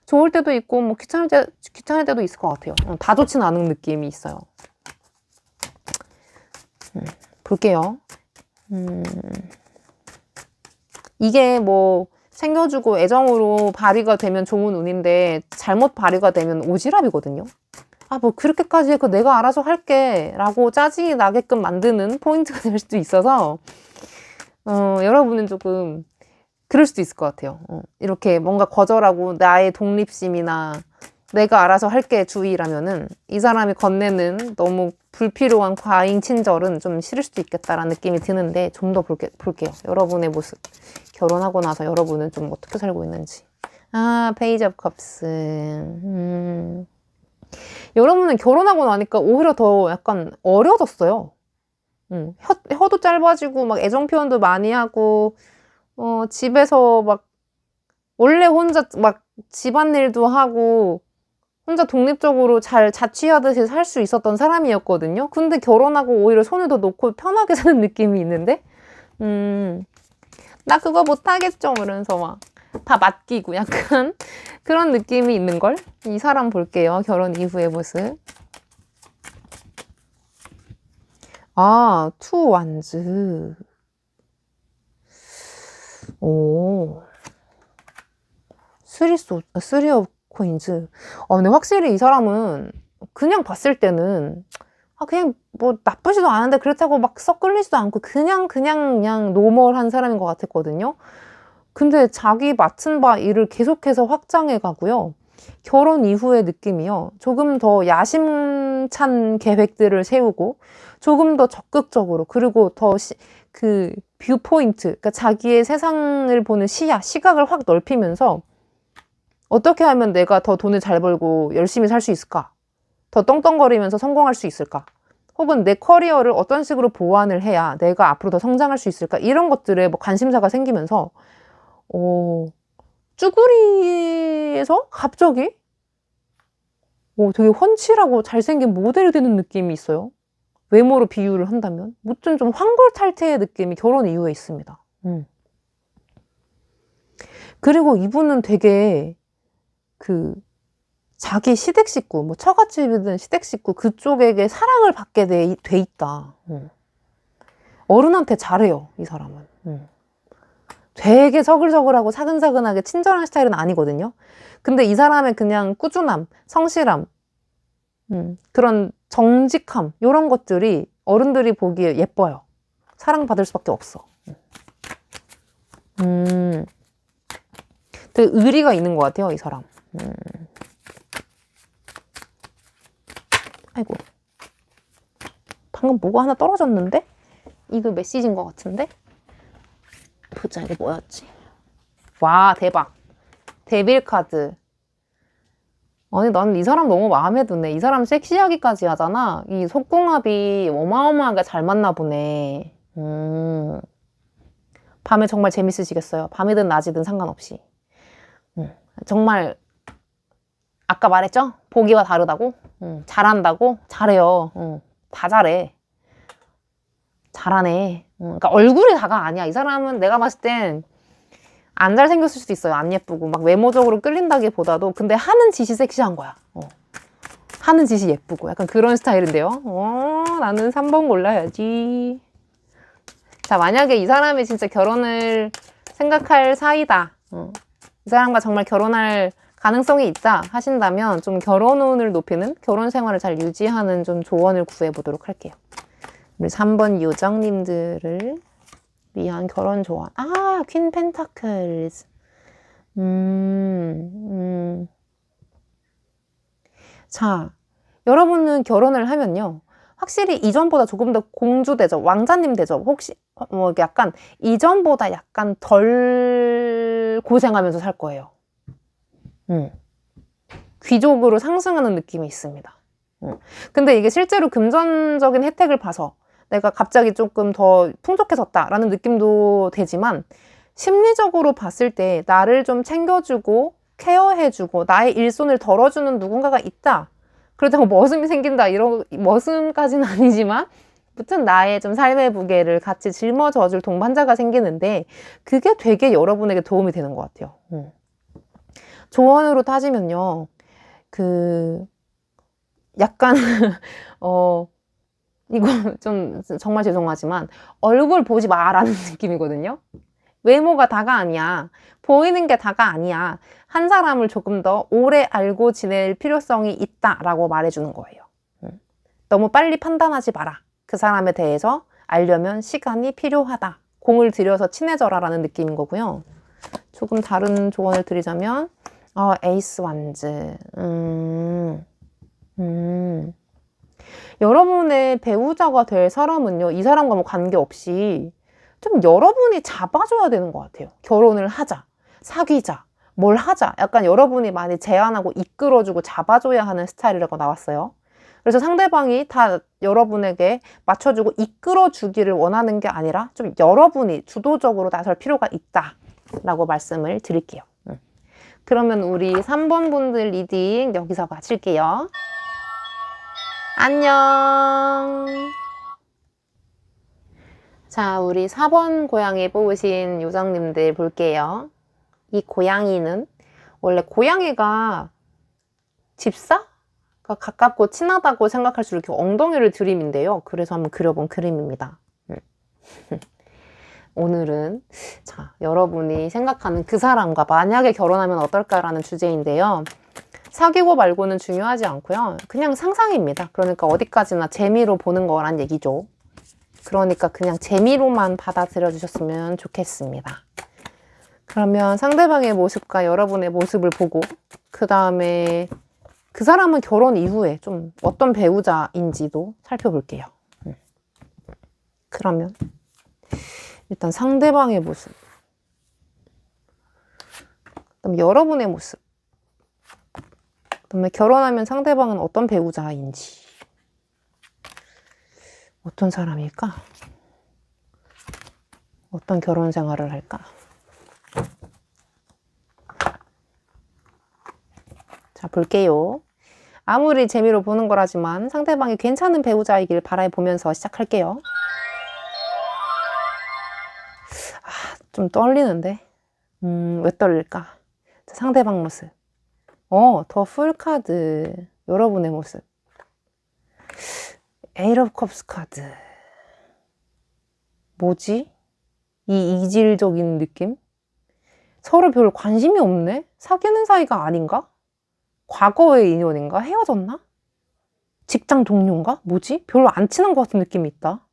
좋을 때도 있고 뭐 귀찮을 때도 있을 것 같아요. 다 좋진 않은 느낌이 있어요. 볼게요. 이게 뭐 챙겨주고 애정으로 발휘가 되면 좋은 운인데 잘못 발휘가 되면 오지랖이거든요. 아, 뭐 그렇게까지 내가 알아서 할게 라고 짜증이 나게끔 만드는 포인트가 될 수도 있어서 여러분은 조금 그럴 수도 있을 것 같아요. 이렇게 뭔가 거절하고 나의 독립심이나 내가 알아서 할게 주의라면은 이 사람이 건네는 너무 불필요한 과잉 친절은 좀 싫을 수도 있겠다라는 느낌이 드는데, 좀 더 볼게요. 여러분의 모습. 결혼하고 나서 여러분은 좀 어떻게 살고 있는지. 아, 페이지 오브 컵스. 여러분은 결혼하고 나니까 오히려 더 약간 어려졌어요. 혀도 짧아지고 막 애정 표현도 많이 하고, 집에서 막 원래 혼자 막 집안일도 하고 혼자 독립적으로 잘 자취하듯이 살 수 있었던 사람이었거든요. 근데 결혼하고 오히려 손을 더 놓고 편하게 사는 느낌이 있는데, 나 그거 못하겠죠 이러면서 막 다 맡기고 약간 그런 느낌이 있는걸? 이 사람 볼게요. 결혼 이후의 모습. 아, 투 완즈. 오. 쓰리 오브 코인즈. 근데 확실히 이 사람은 그냥 봤을 때는 그냥 뭐 나쁘지도 않은데 그렇다고 막 썩 끌리지도 않고 그냥 노멀한 사람인 것 같았거든요. 근데 자기 맡은 바 일을 계속해서 확장해 가고요. 결혼 이후의 느낌이요. 조금 더 야심찬 계획들을 세우고 조금 더 적극적으로, 그리고 더 그 뷰포인트, 그러니까 자기의 세상을 보는 시각을 확 넓히면서 어떻게 하면 내가 더 돈을 잘 벌고 열심히 살 수 있을까? 더 떵떵거리면서 성공할 수 있을까? 혹은 내 커리어를 어떤 식으로 보완을 해야 내가 앞으로 더 성장할 수 있을까? 이런 것들에 뭐 관심사가 생기면서 쭈구리에서 갑자기 되게 훤칠하고 잘생긴 모델이 되는 느낌이 있어요. 외모로 비유를 한다면. 무튼 좀 황골탈태의 느낌이 결혼 이후에 있습니다. 그리고 이분은 되게 자기 시댁 식구, 뭐 처갓집이든 시댁 식구 그쪽에게 사랑을 받게 돼 있다. 어른한테 잘해요, 이 사람은. 되게 서글서글하고 사근사근하게 친절한 스타일은 아니거든요. 근데 이 사람의 그냥 꾸준함, 성실함, 그런 정직함, 이런 것들이 어른들이 보기에 예뻐요. 사랑받을 수밖에 없어. 되게 의리가 있는 것 같아요, 이 사람. 아이고, 방금 뭐가 하나 떨어졌는데? 이거 메시지인 것 같은데? 보자, 이거 뭐였지? 와, 대박. 데빌 카드. 아니, 나는 이 사람 너무 마음에 드네. 이 사람 섹시하기까지 하잖아. 이 속궁합이 어마어마하게 잘 맞나 보네. 밤에 정말 재밌으시겠어요. 밤이든 낮이든 상관없이. 정말 아까 말했죠? 보기와 다르다고? 잘한다고? 잘해요. 다 잘해. 잘하네. 그러니까 얼굴이 다가 아니야. 이 사람은 내가 봤을 땐 안 잘생겼을 수도 있어요. 안 예쁘고. 막 외모적으로 끌린다기보다도 근데 하는 짓이 섹시한 거야. 하는 짓이 예쁘고. 약간 그런 스타일인데요. 나는 3번 골라야지. 자, 만약에 이 사람이 진짜 결혼을 생각할 사이다. 이 사람과 정말 결혼할 가능성이 있다 하신다면 좀 결혼운을 높이는 결혼 생활을 잘 유지하는 좀 조언을 구해보도록 할게요. 우리 3번 요정님들을 위한 결혼 조언. 퀸 펜타클스. 자, 여러분은 결혼을 하면요. 확실히 이전보다 조금 더 공주 대접, 왕자님 대접, 혹시 뭐 약간 이전보다 약간 덜 고생하면서 살 거예요. 귀족으로 상승하는 느낌이 있습니다. 근데 이게 실제로 금전적인 혜택을 봐서 내가 갑자기 조금 더 풍족해졌다라는 느낌도 되지만 심리적으로 봤을 때 나를 좀 챙겨주고 케어해주고 나의 일손을 덜어주는 누군가가 있다. 그렇다고 머슴이 생긴다 이런 머슴까지는 아니지만 아무튼 나의 좀 삶의 무게를 같이 짊어져줄 동반자가 생기는데 그게 되게 여러분에게 도움이 되는 것 같아요. 조언으로 따지면요. 약간 이거 좀 정말 죄송하지만 얼굴 보지 마라는 느낌이거든요. 외모가 다가 아니야. 보이는 게 다가 아니야. 한 사람을 조금 더 오래 알고 지낼 필요성이 있다라고 말해주는 거예요. 너무 빨리 판단하지 마라. 그 사람에 대해서 알려면 시간이 필요하다. 공을 들여서 친해져라 라는 느낌인 거고요. 조금 다른 조언을 드리자면 에이스 완즈. 여러분의 배우자가 될 사람은요, 이 사람과 뭐 관계없이 좀 여러분이 잡아줘야 되는 것 같아요. 결혼을 하자, 사귀자, 뭘 하자. 약간 여러분이 많이 제안하고 이끌어주고 잡아줘야 하는 스타일이라고 나왔어요. 그래서 상대방이 다 여러분에게 맞춰주고 이끌어주기를 원하는 게 아니라 좀 여러분이 주도적으로 나설 필요가 있다라고 말씀을 드릴게요. 그러면 우리 3번 분들 리딩 여기서 마칠게요. 안녕. 자, 우리 4번 고양이 뽑으신 요정님들 볼게요. 이 고양이는 원래 고양이가 집사가 가깝고 친하다고 생각할수록 이렇게 엉덩이를 들이민대요. 그래서 한번 그려본 그림입니다. 오늘은 자, 여러분이 생각하는 그 사람과 만약에 결혼하면 어떨까라는 주제인데요. 사귀고 말고는 중요하지 않고요. 그냥 상상입니다. 그러니까 어디까지나 재미로 보는 거란 얘기죠. 그러니까 그냥 재미로만 받아들여 주셨으면 좋겠습니다. 그러면 상대방의 모습과 여러분의 모습을 보고 그 다음에 그 사람은 결혼 이후에 좀 어떤 배우자인지도 살펴볼게요. 그러면 일단 상대방의 모습, 그다음에 여러분의 모습, 그다음에 결혼하면 상대방은 어떤 배우자인지, 어떤 사람일까? 어떤 결혼 생활을 할까? 자, 볼게요. 아무리 재미로 보는 거라지만 상대방이 괜찮은 배우자이길 바라보면서 시작할게요. 좀 떨리는데? 왜 떨릴까? 자, 상대방 모습. 더 풀카드. 여러분의 모습. 에이트 오브 컵스 카드. 뭐지? 이 이질적인 느낌? 서로 별 관심이 없네? 사귀는 사이가 아닌가? 과거의 인연인가? 헤어졌나? 직장 동료인가? 뭐지? 별로 안 친한 것 같은 느낌이 있다.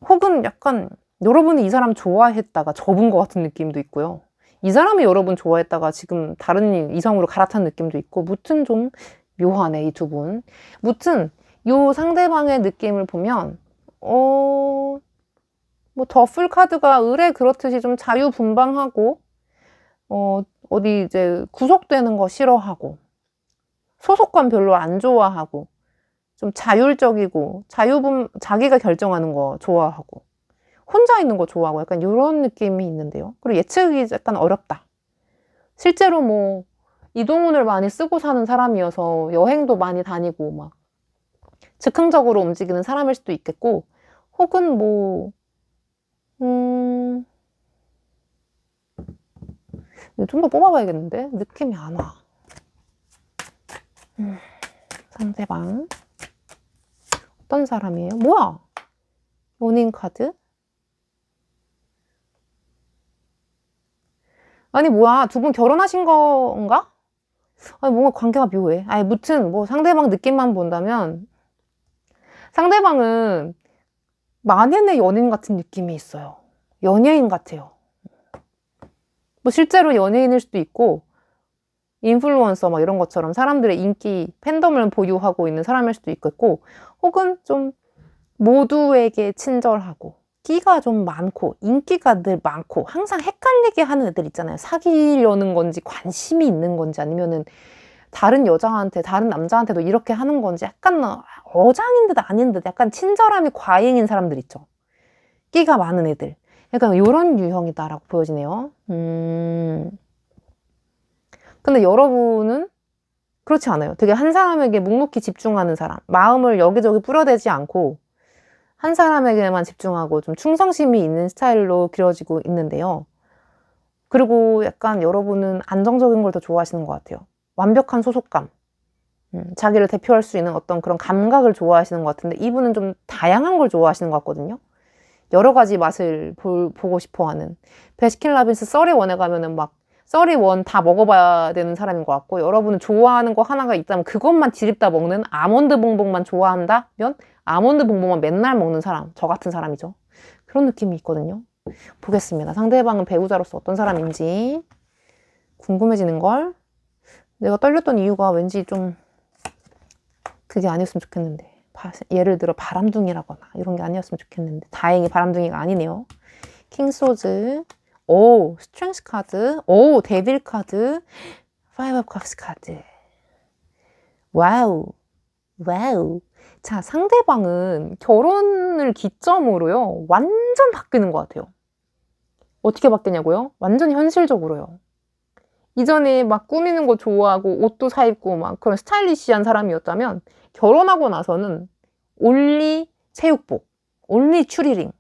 혹은 약간 여러분이 이 사람 좋아했다가 접은 것 같은 느낌도 있고요. 이 사람이 여러분 좋아했다가 지금 다른 이성으로 갈아탄 느낌도 있고, 무튼 좀 묘하네, 이 두 분. 무튼 요 상대방의 느낌을 보면 뭐 더 풀카드가 을에 그렇듯이 좀 자유분방하고 어디 이제 구속되는 거 싫어하고, 소속감 별로 안 좋아하고 좀 자율적이고 자기가 결정하는 거 좋아하고 혼자 있는 거 좋아하고 약간 이런 느낌이 있는데요. 그리고 예측이 약간 어렵다. 실제로 뭐 이동운을 많이 쓰고 사는 사람이어서 여행도 많이 다니고 막 즉흥적으로 움직이는 사람일 수도 있겠고, 혹은 뭐 좀 더 뽑아봐야겠는데? 느낌이 안 와. 상대방 어떤 사람이에요? 뭐야? 연인 카드? 아니 뭐야, 두 분 결혼하신 건가? 아니 뭔가 관계가 묘해. 아니 무튼 뭐 상대방 느낌만 본다면 상대방은 만인의 연인 같은 느낌이 있어요. 연예인 같아요. 뭐 실제로 연예인일 수도 있고 인플루언서 막 이런 것처럼 사람들의 인기, 팬덤을 보유하고 있는 사람일 수도 있겠고, 혹은 좀 모두에게 친절하고 끼가 좀 많고 인기가 늘 많고 항상 헷갈리게 하는 애들 있잖아요. 사귀려는 건지 관심이 있는 건지 아니면은 다른 여자한테 다른 남자한테도 이렇게 하는 건지 약간 어장인 듯 아닌 듯 약간 친절함이 과잉인 사람들 있죠. 끼가 많은 애들. 약간 이런 유형이다라고 보여지네요. 근데 여러분은 그렇지 않아요. 되게 한 사람에게 묵묵히 집중하는 사람. 마음을 여기저기 뿌려대지 않고 한 사람에게만 집중하고 좀 충성심이 있는 스타일로 그려지고 있는데요. 그리고 약간 여러분은 안정적인 걸 더 좋아하시는 것 같아요. 완벽한 소속감. 자기를 대표할 수 있는 어떤 그런 감각을 좋아하시는 것 같은데, 이분은 좀 다양한 걸 좋아하시는 것 같거든요. 여러 가지 맛을 보고 싶어 하는. 베스킨라빈스 써리원에 가면은 막 써리원 다 먹어봐야 되는 사람인 것 같고, 여러분은 좋아하는 거 하나가 있다면 그것만 디립다 먹는, 아몬드 봉봉만 좋아한다면 아몬드 봉봉만 맨날 먹는 사람, 저 같은 사람이죠. 그런 느낌이 있거든요. 보겠습니다. 상대방은 배우자로서 어떤 사람인지 궁금해지는 걸. 내가 떨렸던 이유가 왠지 좀 그게 아니었으면 좋겠는데, 예를 들어 바람둥이라거나 이런 게 아니었으면 좋겠는데, 다행히 바람둥이가 아니네요. 킹소즈, 오 스트렝스 카드, 오 데빌 카드, 파이브 오브 컵스 카드. 와우 와우. 자, 상대방은 결혼을 기점으로요 완전 바뀌는 것 같아요. 어떻게 바뀌냐고요? 완전 현실적으로요. 이전에 막 꾸미는 거 좋아하고 옷도 사 입고 막 그런 스타일리시한 사람이었다면, 결혼하고 나서는 올리 체육복, 올리 추리링,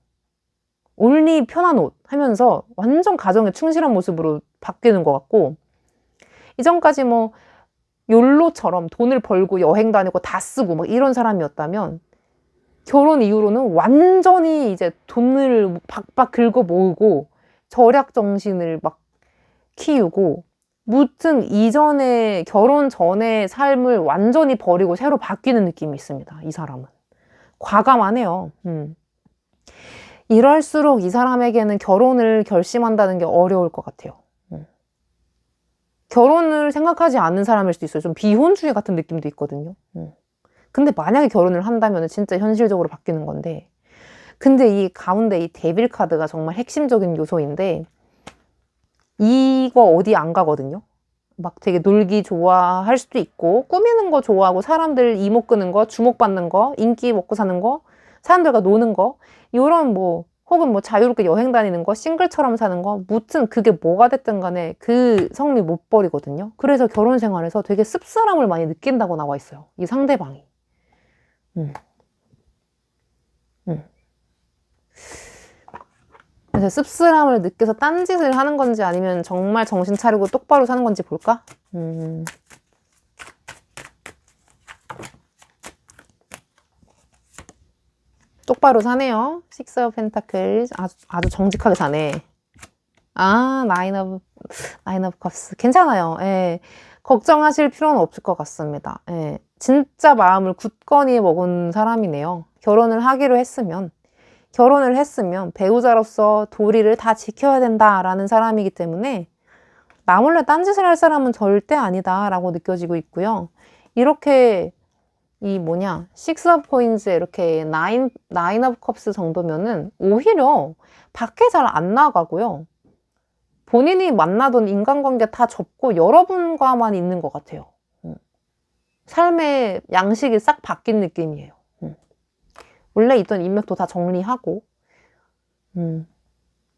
올리 편한 옷 하면서 완전 가정에 충실한 모습으로 바뀌는 것 같고, 이전까지 뭐 욜로처럼 돈을 벌고 여행 다니고 다 쓰고 막 이런 사람이었다면, 결혼 이후로는 완전히 이제 돈을 박박 긁어 모으고 절약 정신을 막 키우고, 무튼 이전에 결혼 전의 삶을 완전히 버리고 새로 바뀌는 느낌이 있습니다. 이 사람은 과감하네요. 이럴수록 이 사람에게는 결혼을 결심한다는 게 어려울 것 같아요. 결혼을 생각하지 않는 사람일 수도 있어요. 좀 비혼주의 같은 느낌도 있거든요. 근데 만약에 결혼을 한다면 진짜 현실적으로 바뀌는 건데, 근데 이 가운데 이 데빌 카드가 정말 핵심적인 요소인데, 이거 어디 안 가거든요. 막 되게 놀기 좋아할 수도 있고, 꾸미는 거 좋아하고, 사람들 이목 끄는 거, 주목받는 거, 인기 먹고 사는 거, 사람들과 노는 거, 이런 뭐 혹은 뭐 자유롭게 여행 다니는 거, 싱글처럼 사는 거, 무튼 그게 뭐가 됐든 간에 그 성미 못 버리거든요. 그래서 결혼 생활에서 되게 씁쓸함을 많이 느낀다고 나와 있어요, 이 상대방이. 그래서 씁쓸함을 느껴서 딴짓을 하는 건지 아니면 정말 정신 차리고 똑바로 사는 건지 볼까? 똑바로 사네요. 식스 오브 펜타클. 아주 정직하게 사네. 아, 나인 오브 컵스. 괜찮아요. 예. 걱정하실 필요는 없을 것 같습니다. 예. 진짜 마음을 굳건히 먹은 사람이네요. 결혼을 했으면 배우자로서 도리를 다 지켜야 된다라는 사람이기 때문에 나 몰래 딴짓을 할 사람은 절대 아니다라고 느껴지고 있고요. 이렇게 식스 오브 코인즈에 이렇게 나인 오브 컵스 정도면은 오히려 밖에 잘 안 나가고요. 본인이 만나던 인간관계 다 접고 여러분과만 있는 것 같아요. 삶의 양식이 싹 바뀐 느낌이에요. 원래 있던 인맥도 다 정리하고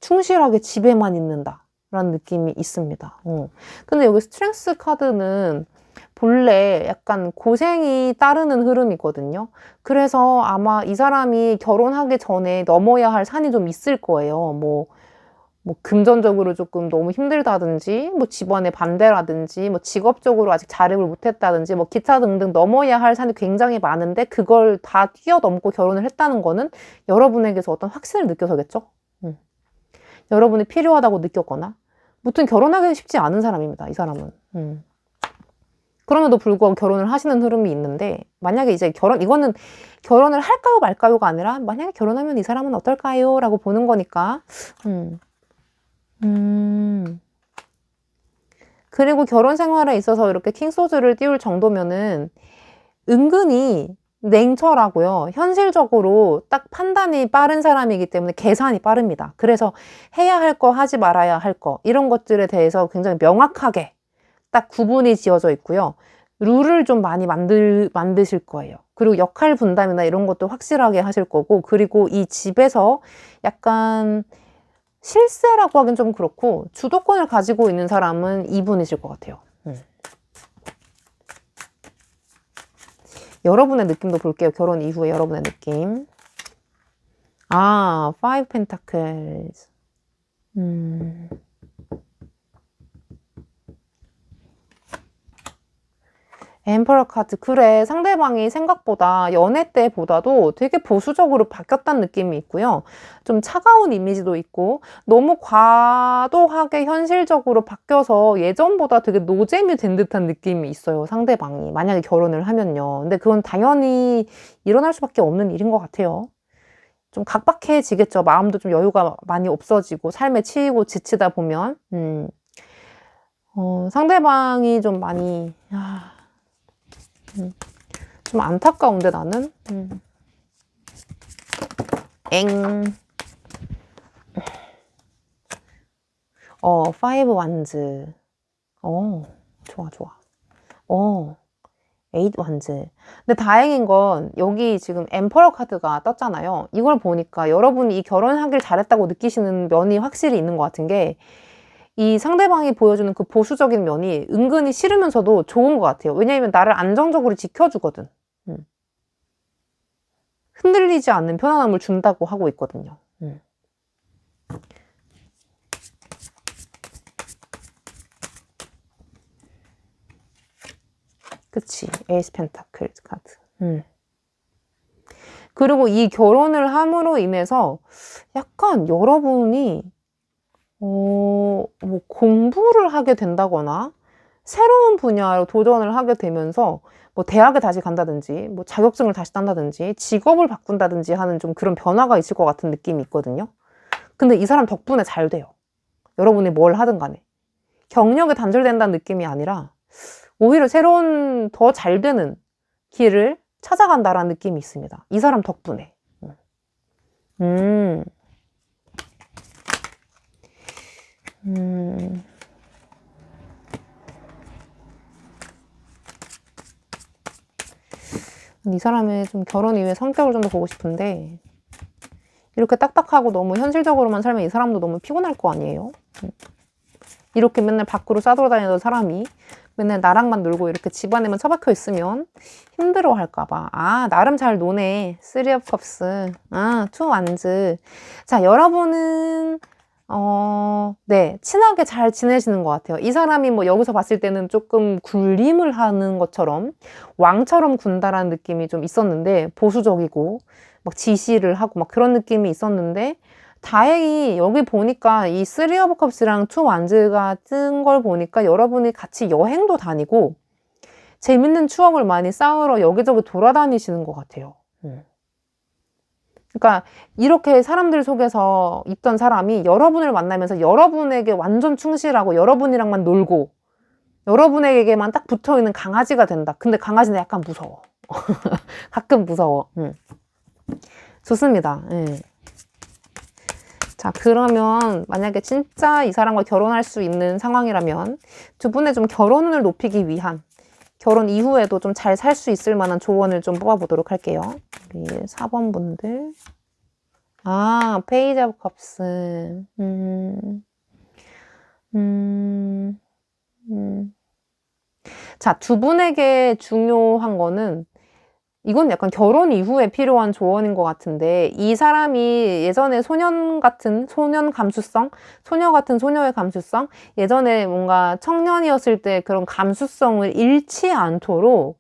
충실하게 집에만 있는다 라는 느낌이 있습니다. 근데 여기 스트렝스 카드는 본래 약간 고생이 따르는 흐름이거든요. 그래서 아마 이 사람이 결혼하기 전에 넘어야 할 산이 좀 있을 거예요. 뭐 금전적으로 조금 너무 힘들다든지, 뭐 집안의 반대라든지, 뭐 직업적으로 아직 자립을 못했다든지, 뭐 기타 등등 넘어야 할 산이 굉장히 많은데 그걸 다 뛰어넘고 결혼을 했다는 거는 여러분에게서 어떤 확신을 느껴서겠죠? 여러분이 필요하다고 느꼈거나, 무튼 결혼하기 쉽지 않은 사람입니다, 이 사람은. 그럼에도 불구하고 결혼을 하시는 흐름이 있는데, 만약에 이제 이거는 결혼을 할까요 말까요가 아니라, 만약에 결혼하면 이 사람은 어떨까요? 라고 보는 거니까, 그리고 결혼 생활에 있어서 이렇게 킹소드를 띄울 정도면은 은근히 냉철하고요. 현실적으로 딱 판단이 빠른 사람이기 때문에 계산이 빠릅니다. 그래서 해야 할 거, 하지 말아야 할 거, 이런 것들에 대해서 굉장히 명확하게 딱 구분이 지어져 있고요. 룰을 좀 많이 만드실 거예요. 그리고 역할 분담이나 이런 것도 확실하게 하실 거고, 그리고 이 집에서 약간 실세라고 하긴 좀 그렇고 주도권을 가지고 있는 사람은 이분이실 것 같아요. 여러분의 느낌도 볼게요. 결혼 이후에 여러분의 느낌. 아, Five Pentacles. 엠퍼러 카드. 그래, 상대방이 생각보다 연애 때보다도 되게 보수적으로 바뀌었다는 느낌이 있고요. 좀 차가운 이미지도 있고 너무 과도하게 현실적으로 바뀌어서 예전보다 되게 노잼이 된 듯한 느낌이 있어요. 상대방이 만약에 결혼을 하면요. 근데 그건 당연히 일어날 수밖에 없는 일인 것 같아요. 좀 각박해지겠죠. 마음도 좀 여유가 많이 없어지고 삶에 치이고 지치다 보면 상대방이 좀 많이 좀 안타까운데 나는 파이브 완즈. 좋아. 에잇 완즈. 근데 다행인 건 여기 지금 엠퍼러 카드가 떴잖아요. 이걸 보니까 여러분이 이 결혼하길 잘했다고 느끼시는 면이 확실히 있는 것 같은 게, 이 상대방이 보여주는 그 보수적인 면이 은근히 싫으면서도 좋은 것 같아요. 왜냐하면 나를 안정적으로 지켜주거든. 흔들리지 않는 편안함을 준다고 하고 있거든요. 그치. 에이스 펜타클 카드. 그리고 이 결혼을 함으로 인해서 약간 여러분이 뭐 공부를 하게 된다거나 새로운 분야로 도전을 하게 되면서 뭐 대학에 다시 간다든지 뭐 자격증을 다시 딴다든지 직업을 바꾼다든지 하는 좀 그런 변화가 있을 것 같은 느낌이 있거든요. 근데 이 사람 덕분에 잘 돼요. 여러분이 뭘 하든 간에. 경력이 단절된다는 느낌이 아니라 오히려 새로운 더 잘 되는 길을 찾아간다라는 느낌이 있습니다. 이 사람 덕분에. 이 사람의 좀 결혼 이후의 성격을 좀 더 보고 싶은데, 이렇게 딱딱하고 너무 현실적으로만 살면 이 사람도 너무 피곤할 거 아니에요? 이렇게 맨날 밖으로 싸돌아다니던 사람이 맨날 나랑만 놀고 이렇게 집안에만 처박혀 있으면 힘들어 할까봐. 아, 나름 잘 노네. 3 of Cups. 아, 2 Wands. 자, 여러분은 네, 친하게 잘 지내시는 것 같아요. 이 사람이 뭐 여기서 봤을 때는 조금 굴림을 하는 것처럼 왕처럼 군다라는 느낌이 좀 있었는데, 보수적이고 막 지시를 하고 막 그런 느낌이 있었는데, 다행히 여기 보니까 이 3 of Cups랑 2 Wands가 뜬 걸 보니까 여러분이 같이 여행도 다니고 재밌는 추억을 많이 쌓으러 여기저기 돌아다니시는 것 같아요. 그러니까 이렇게 사람들 속에서 있던 사람이 여러분을 만나면서 여러분에게 완전 충실하고 여러분이랑만 놀고 여러분에게만 딱 붙어있는 강아지가 된다. 근데 강아지는 약간 무서워. 가끔 무서워. 좋습니다. 자, 그러면 만약에 진짜 이 사람과 결혼할 수 있는 상황이라면 두 분의 좀 결혼을 높이기 위한 결혼 이후에도 좀 잘 살 수 있을 만한 조언을 좀 뽑아보도록 할게요. 우리 4번 분들. 아, 페이지 오브 컵스. 자, 두 분에게 중요한 거는 이건 약간 결혼 이후에 필요한 조언인 것 같은데 이 사람이 예전에 소년 같은 소년 감수성, 소녀 같은 소녀의 감수성, 예전에 뭔가 청년이었을 때 그런 감수성을 잃지 않도록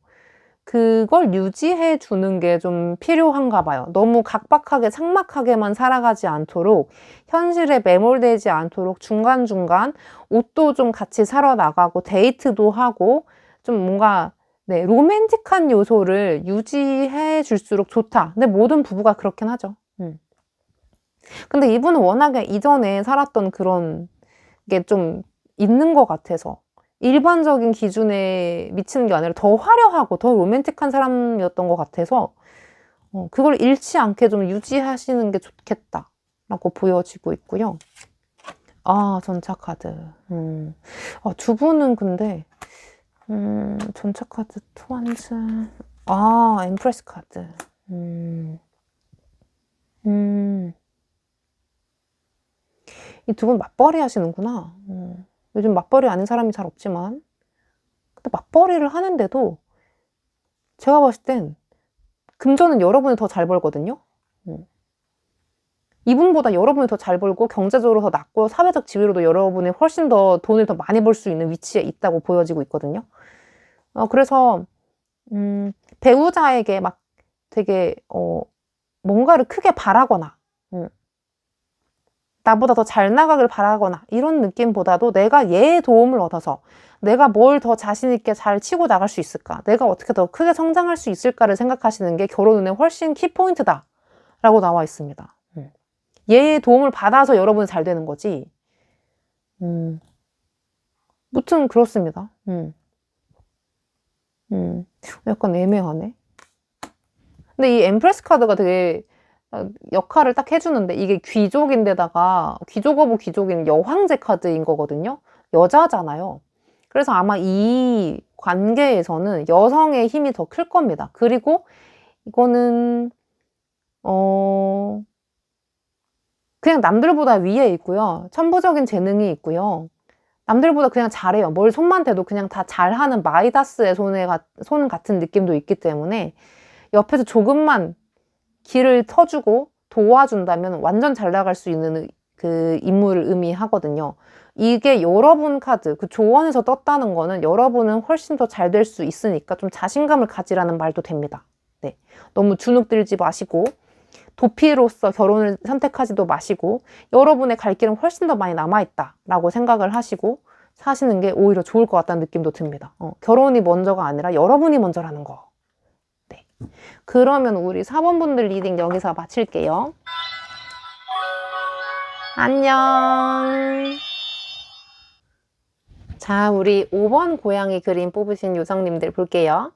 그걸 유지해 주는 게 좀 필요한가 봐요. 너무 각박하게 삭막하게만 살아가지 않도록 현실에 매몰되지 않도록 중간중간 옷도 좀 같이 사러 나가고 데이트도 하고 좀 뭔가 네, 로맨틱한 요소를 유지해 줄수록 좋다. 근데 모든 부부가 그렇긴 하죠. 근데 이분은 워낙에 이전에 살았던 그런 게 좀 있는 것 같아서 일반적인 기준에 미치는 게 아니라 더 화려하고 더 로맨틱한 사람이었던 것 같아서 그걸 잃지 않게 좀 유지하시는 게 좋겠다라고 보여지고 있고요. 아, 전차 카드. 두 분은 근데 전차 카드, 투환즈. 아, 엠프레스 카드. 이 두 분 맞벌이 하시는구나. 요즘 맞벌이 아닌 사람이 잘 없지만. 근데 맞벌이를 하는데도 제가 봤을 땐 금전은 여러분이 더 잘 벌거든요. 이분보다 여러분이 더 잘 벌고 경제적으로 더 낫고 사회적 지위로도 여러분이 훨씬 더 돈을 더 많이 벌 수 있는 위치에 있다고 보여지고 있거든요. 그래서 배우자에게 막 되게 뭔가를 크게 바라거나 나보다 더 잘 나가길 바라거나 이런 느낌보다도 내가 얘의 도움을 얻어서 내가 뭘 더 자신 있게 잘 치고 나갈 수 있을까? 내가 어떻게 더 크게 성장할 수 있을까를 생각하시는 게 결혼운의 훨씬 키포인트다 라고 나와 있습니다. 얘의 도움을 받아서 여러분이 잘 되는 거지. 무튼 그렇습니다. 약간 애매하네. 근데 이 엠프레스 카드가 되게 역할을 딱 해주는데 이게 귀족인데다가 귀족 오브 귀족인 여황제 카드인 거거든요. 여자잖아요. 그래서 아마 이 관계에서는 여성의 힘이 더 클 겁니다. 그리고 이거는 그냥 남들보다 위에 있고요. 천부적인 재능이 있고요. 남들보다 그냥 잘해요. 뭘 손만 대도 그냥 다 잘하는 마이다스의 손 같은 느낌도 있기 때문에 옆에서 조금만 길을 터주고 도와준다면 완전 잘 나갈 수 있는 그 인물을 의미하거든요. 이게 여러분 카드, 그 조언에서 떴다는 거는 여러분은 훨씬 더 잘 될 수 있으니까 좀 자신감을 가지라는 말도 됩니다. 네. 너무 주눅 들지 마시고 도피로서 결혼을 선택하지도 마시고 여러분의 갈 길은 훨씬 더 많이 남아있다라고 생각을 하시고 사시는 게 오히려 좋을 것 같다는 느낌도 듭니다. 결혼이 먼저가 아니라 여러분이 먼저라는 거. 네. 그러면 우리 4번 분들 리딩 여기서 마칠게요. 안녕. 자, 우리 5번 고양이 그림 뽑으신 요정님들 볼게요.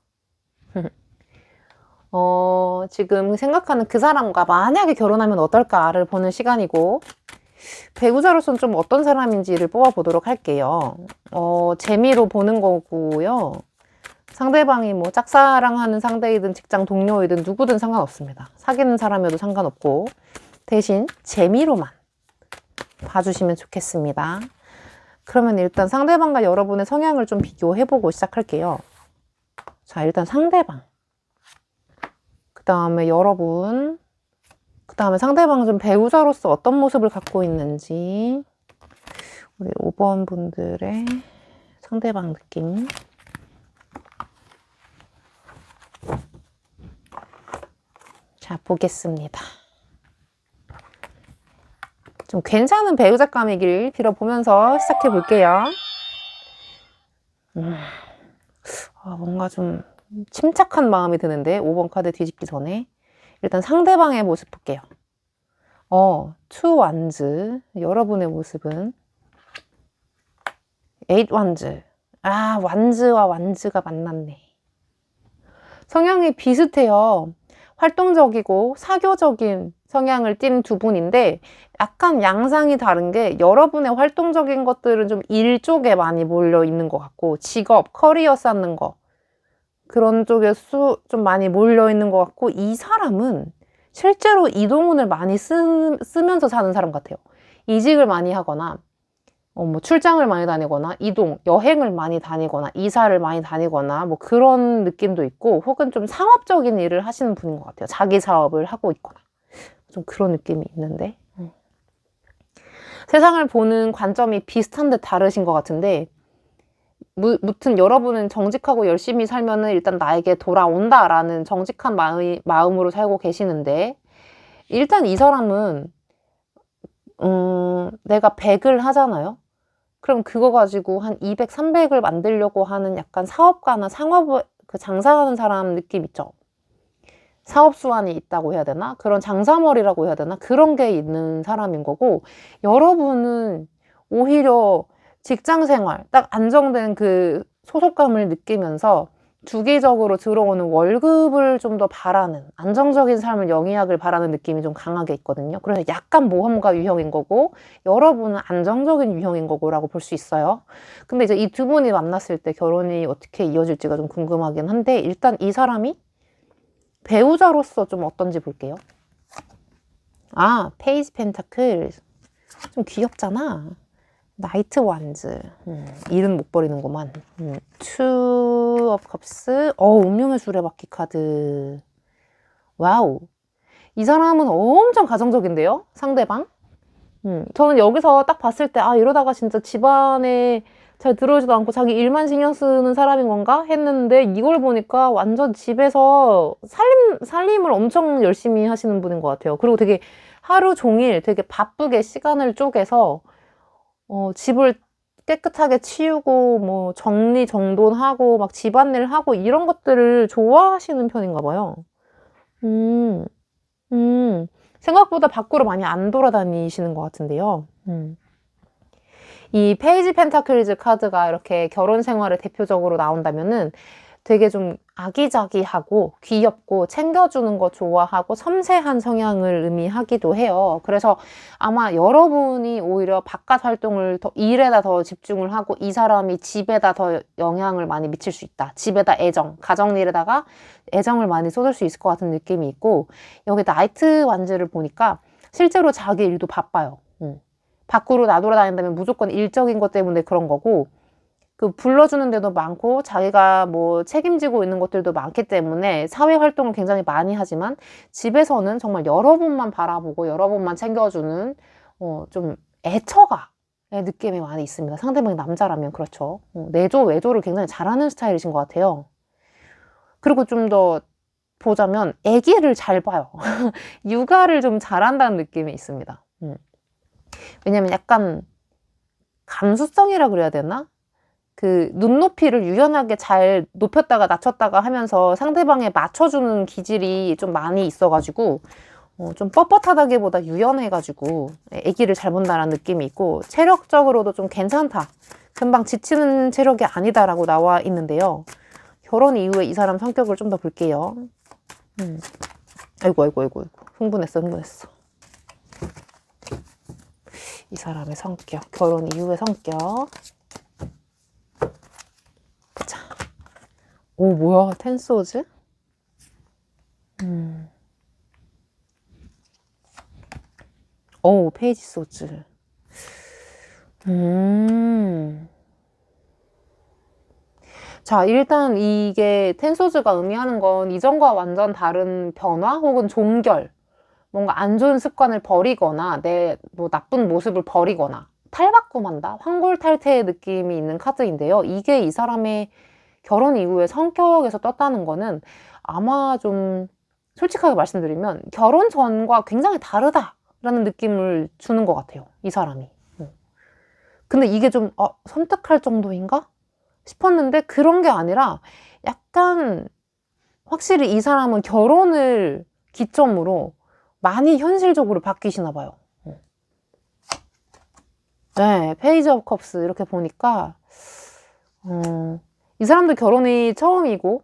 지금 생각하는 그 사람과 만약에 결혼하면 어떨까를 보는 시간이고 배우자로서는 좀 어떤 사람인지를 뽑아보도록 할게요. 재미로 보는 거고요. 상대방이 뭐 짝사랑하는 상대이든 직장 동료이든 누구든 상관없습니다. 사귀는 사람이어도 상관없고 대신 재미로만 봐주시면 좋겠습니다. 그러면 일단 상대방과 여러분의 성향을 좀 비교해보고 시작할게요. 자, 일단 상대방. 그 다음에 여러분. 그 다음에 상대방은 좀 배우자로서 어떤 모습을 갖고 있는지. 우리 5번 분들의 상대방 느낌. 자, 보겠습니다. 좀 괜찮은 배우자감이길 빌어보면서 시작해 볼게요. 뭔가 좀 침착한 마음이 드는데 5번 카드 뒤집기 전에 일단 상대방의 모습 볼게요. 투 완즈. 여러분의 모습은 8 완즈. 완즈와 완즈가 만났네. 성향이 비슷해요. 활동적이고 사교적인 성향을 띤 두 분인데 약간 양상이 다른 게 여러분의 활동적인 것들은 좀 일 쪽에 많이 몰려 있는 것 같고 직업, 커리어 쌓는 거 그런 쪽에 좀 많이 몰려있는 것 같고, 이 사람은 실제로 이동운을 많이 쓰면서 사는 사람 같아요. 이직을 많이 하거나, 뭐 출장을 많이 다니거나, 여행을 많이 다니거나, 이사를 많이 다니거나, 뭐 그런 느낌도 있고, 혹은 좀 상업적인 일을 하시는 분인 것 같아요. 자기 사업을 하고 있거나. 좀 그런 느낌이 있는데. 세상을 보는 관점이 비슷한 듯 다르신 것 같은데, 무튼 여러분은 정직하고 열심히 살면은 일단 나에게 돌아온다라는 정직한 마음으로 살고 계시는데, 일단 이 사람은 내가 100을 하잖아요. 그럼 그거 가지고 한 200, 300을 만들려고 하는 약간 사업가나 그 장사하는 사람 느낌 있죠? 사업 수완이 있다고 해야 되나? 그런 장사머리라고 해야 되나? 그런 게 있는 사람인 거고, 여러분은 오히려 직장 생활, 딱 안정된 그 소속감을 느끼면서 주기적으로 들어오는 월급을 좀 더 바라는, 안정적인 삶을 영위하길 바라는 느낌이 좀 강하게 있거든요. 그래서 약간 모험가 유형인 거고, 여러분은 안정적인 유형인 거고라고 볼 수 있어요. 근데 이제 이 두 분이 만났을 때 결혼이 어떻게 이어질지가 좀 궁금하긴 한데, 일단 이 사람이 배우자로서 좀 어떤지 볼게요. 페이지 펜타클. 좀 귀엽잖아. 나이트 완즈. 이름 못 버리는구만. 투 업 컵스. 운명의 수레바퀴 카드. 와우. 이 사람은 엄청 가정적인데요? 상대방? 저는 여기서 딱 봤을 때, 이러다가 진짜 집안에 잘 들어오지도 않고 자기 일만 신경 쓰는 사람인 건가? 했는데 이걸 보니까 완전 집에서 살림을 엄청 열심히 하시는 분인 것 같아요. 그리고 되게 하루 종일 되게 바쁘게 시간을 쪼개서 집을 깨끗하게 치우고 뭐 정리정돈하고 막 집안일 하고 이런 것들을 좋아하시는 편인가 봐요. 생각보다 밖으로 많이 안 돌아다니시는 것 같은데요. 이 페이지 펜타클즈 카드가 이렇게 결혼 생활에 대표적으로 나온다면은 되게 좀 아기자기하고 귀엽고 챙겨주는 거 좋아하고 섬세한 성향을 의미하기도 해요. 그래서 아마 여러분이 오히려 바깥 활동을 일에다 더 집중을 하고 이 사람이 집에다 더 영향을 많이 미칠 수 있다. 집에다 가정일에다가 애정을 많이 쏟을 수 있을 것 같은 느낌이 있고, 여기 나이트 완즈를 보니까 실제로 자기 일도 바빠요. 밖으로 나돌아다닌다면 무조건 일적인 것 때문에 그런 거고, 그 불러주는 데도 많고 자기가 뭐 책임지고 있는 것들도 많기 때문에 사회 활동을 굉장히 많이 하지만 집에서는 정말 여러분만 바라보고 여러분만 챙겨주는 좀 애처가의 느낌이 많이 있습니다. 상대방이 남자라면 그렇죠. 내조 외조를 굉장히 잘하는 스타일이신 것 같아요. 그리고 좀 더 보자면 아기를 잘 봐요. 육아를 좀 잘한다는 느낌이 있습니다. 왜냐면 약간 감수성이라 그래야 되나? 그 눈높이를 유연하게 잘 높였다가 낮췄다가 하면서 상대방에 맞춰주는 기질이 좀 많이 있어가지고 좀 뻣뻣하다기보다 유연해가지고 아기를 잘 본다는 느낌이 있고, 체력적으로도 좀 괜찮다. 금방 지치는 체력이 아니다라고 나와 있는데요. 결혼 이후에 이 사람 성격을 좀 더 볼게요. 아이고. 흥분했어. 이 사람의 성격, 결혼 이후의 성격. 보자. 뭐야, 텐소즈? 페이지 소즈. 자, 일단 이게 텐소즈가 의미하는 건 이전과 완전 다른 변화 혹은 종결, 뭔가 안 좋은 습관을 버리거나 내 뭐 나쁜 모습을 버리거나 탈바꿈한다, 환골탈태의 느낌이 있는 카드인데요. 이게 이 사람의 결혼 이후에 성격에서 떴다는 거는 아마 좀 솔직하게 말씀드리면 결혼 전과 굉장히 다르다라는 느낌을 주는 것 같아요, 이 사람이. 근데 이게 좀 섬뜩할 정도인가 싶었는데 그런 게 아니라 약간 확실히 이 사람은 결혼을 기점으로 많이 현실적으로 바뀌시나 봐요. 네, 페이지 오브 컵스 이렇게 보니까 이 사람도 결혼이 처음이고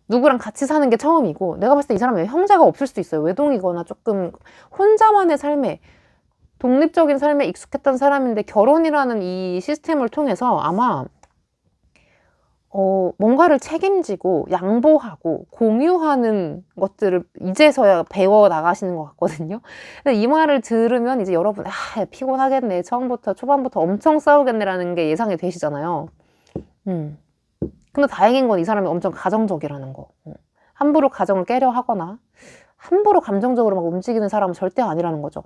누구랑 같이 사는 게 처음이고, 내가 봤을 때 이 사람은 형제가 없을 수도 있어요. 외동이거나 조금 혼자만의 삶에, 독립적인 삶에 익숙했던 사람인데 결혼이라는 이 시스템을 통해서 아마 뭔가를 책임지고 양보하고 공유하는 것들을 이제서야 배워 나가시는 것 같거든요. 근데 이 말을 들으면 이제 여러분, 피곤하겠네. 초반부터 엄청 싸우겠네라는 게 예상이 되시잖아요. 근데 다행인 건 이 사람이 엄청 가정적이라는 거. 함부로 가정을 깨려 하거나 함부로 감정적으로 막 움직이는 사람은 절대 아니라는 거죠.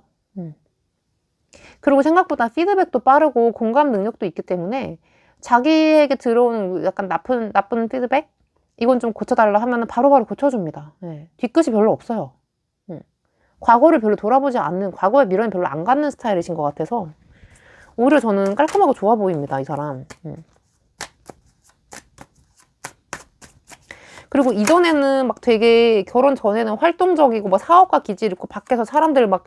그리고 생각보다 피드백도 빠르고 공감 능력도 있기 때문에 자기에게 들어오는 약간 나쁜 피드백? 이건 좀 고쳐달라 하면 바로바로 고쳐줍니다. 네. 뒤끝이 별로 없어요. 과거를 별로 돌아보지 않는, 과거의 미련이 별로 안 갖는 스타일이신 것 같아서 오히려 저는 깔끔하고 좋아 보입니다, 이 사람. 그리고 이전에는 막 되게 결혼 전에는 활동적이고 막 사업가 기질 있고 밖에서 사람들 막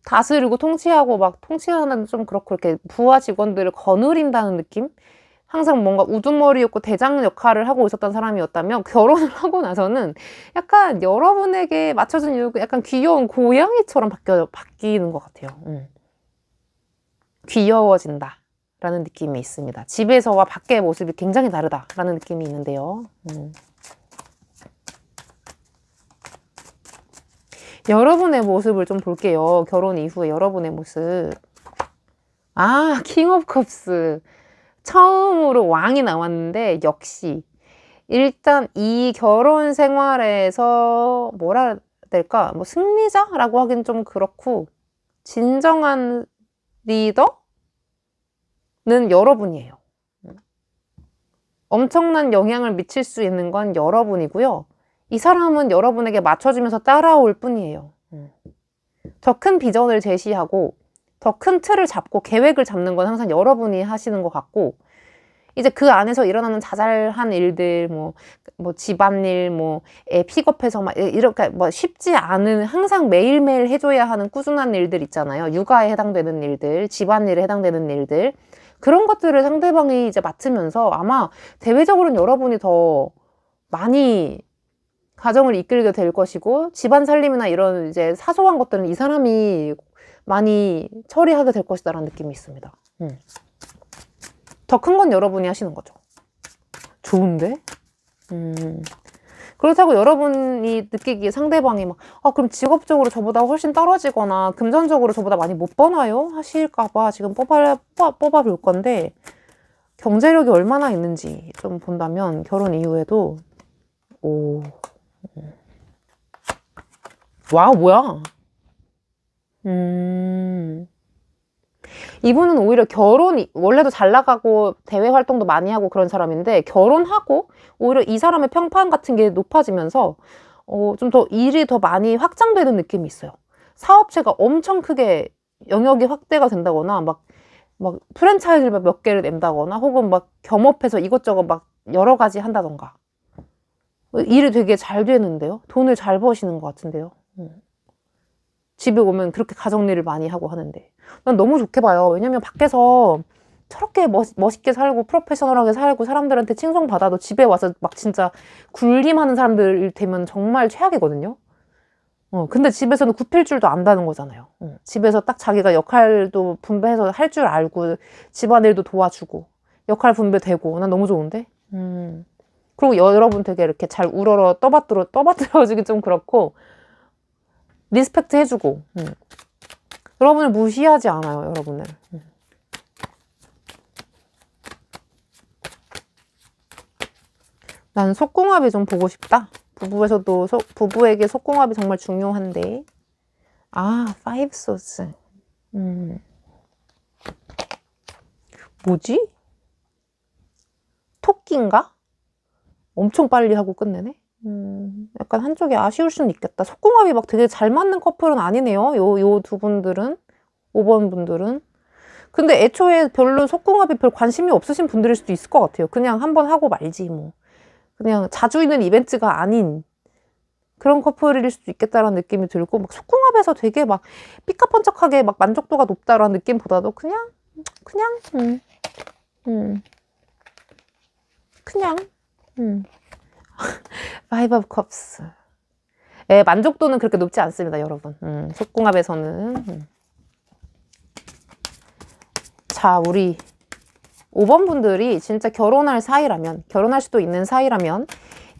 다스리고 통치하고 막 통치하는 좀 그렇고 이렇게 부하 직원들을 거느린다는 느낌? 항상 뭔가 우두머리였고 대장 역할을 하고 있었던 사람이었다면 결혼을 하고 나서는 약간 여러분에게 맞춰준 이유가 약간 귀여운 고양이처럼 바뀌는 것 같아요. 귀여워진다 라는 느낌이 있습니다. 집에서와 밖의 모습이 굉장히 다르다라는 느낌이 있는데요. 여러분의 모습을 좀 볼게요. 결혼 이후에 여러분의 모습. 킹 오브 컵스. 처음으로 왕이 나왔는데 역시 일단 이 결혼 생활에서 뭐라 해야 될까? 뭐 승리자라고 하긴 좀 그렇고 진정한 리더는 여러분이에요. 엄청난 영향을 미칠 수 있는 건 여러분이고요. 이 사람은 여러분에게 맞춰주면서 따라올 뿐이에요. 더 큰 비전을 제시하고 더 큰 틀을 잡고 계획을 잡는 건 항상 여러분이 하시는 것 같고 이제 그 안에서 일어나는 자잘한 일들, 뭐 집안일, 애 픽업해서 막 이렇게 쉽지 않은 항상 매일매일 해줘야 하는 꾸준한 일들 있잖아요. 육아에 해당되는 일들, 집안일에 해당되는 일들. 그런 것들을 상대방이 이제 맡으면서 아마 대외적으로는 여러분이 더 많이 가정을 이끌게 될 것이고 집안 살림이나 이런 이제 사소한 것들은 이 사람이 많이 처리하게 될 것이다라는 느낌이 있습니다. 더 큰 건 여러분이 하시는 거죠. 좋은데? 그렇다고 여러분이 느끼기에 상대방이 그럼 직업적으로 저보다 훨씬 떨어지거나 금전적으로 저보다 많이 못 버나요? 하실까봐 지금 뽑아볼 건데 경제력이 얼마나 있는지 좀 본다면 결혼 이후에도 와, 뭐야? 이분은 오히려 원래도 잘 나가고 대외 활동도 많이 하고 그런 사람인데 결혼하고 오히려 이 사람의 평판 같은 게 높아지면서 좀 더 일이 더 많이 확장되는 느낌이 있어요. 사업체가 엄청 크게 영역이 확대가 된다거나 막 프랜차이즈를 몇 개를 낸다거나 혹은 막 겸업해서 이것저것 막 여러 가지 한다던가 일이 되게 잘 되는데요. 돈을 잘 버시는 것 같은데요. 집에 오면 그렇게 가정일을 많이 하고 하는데 난 너무 좋게 봐요. 왜냐면 밖에서 저렇게 멋있게 살고 프로페셔널하게 살고 사람들한테 칭송받아도 집에 와서 막 진짜 굴림하는 사람들 되면 정말 최악이거든요. 근데 집에서는 굽힐 줄도 안다는 거잖아요. 집에서 딱 자기가 역할도 분배해서 할 줄 알고 집안일도 도와주고 역할 분배되고 난 너무 좋은데? 그리고 여러분 되게 이렇게 잘 우러러 떠받들어주기 좀 그렇고 리스펙트 해주고 여러분을 무시하지 않아요. 여러분을. 난 속궁합이 좀 보고 싶다. 부부에서도 부부에게 속궁합이 정말 중요한데 파이브 소스. 뭐지? 토끼인가? 엄청 빨리 하고 끝내네. 약간 한쪽이 아쉬울 수는 있겠다. 속궁합이 막 되게 잘 맞는 커플은 아니네요. 요 두 분들은 5번 분들은. 근데 애초에 별로 속궁합이 별 관심이 없으신 분들일 수도 있을 것 같아요. 그냥 한번 하고 말지 뭐. 그냥 자주 있는 이벤트가 아닌 그런 커플일 수도 있겠다라는 느낌이 들고 막 속궁합에서 되게 막 삐까뻔쩍하게 막 만족도가 높다라는 느낌보다도 그냥 파이브 오브 컵스. 만족도는 그렇게 높지 않습니다, 여러분. 속궁합에서는. 자, 우리 5번 분들이 진짜 결혼할 사이라면, 결혼할 수도 있는 사이라면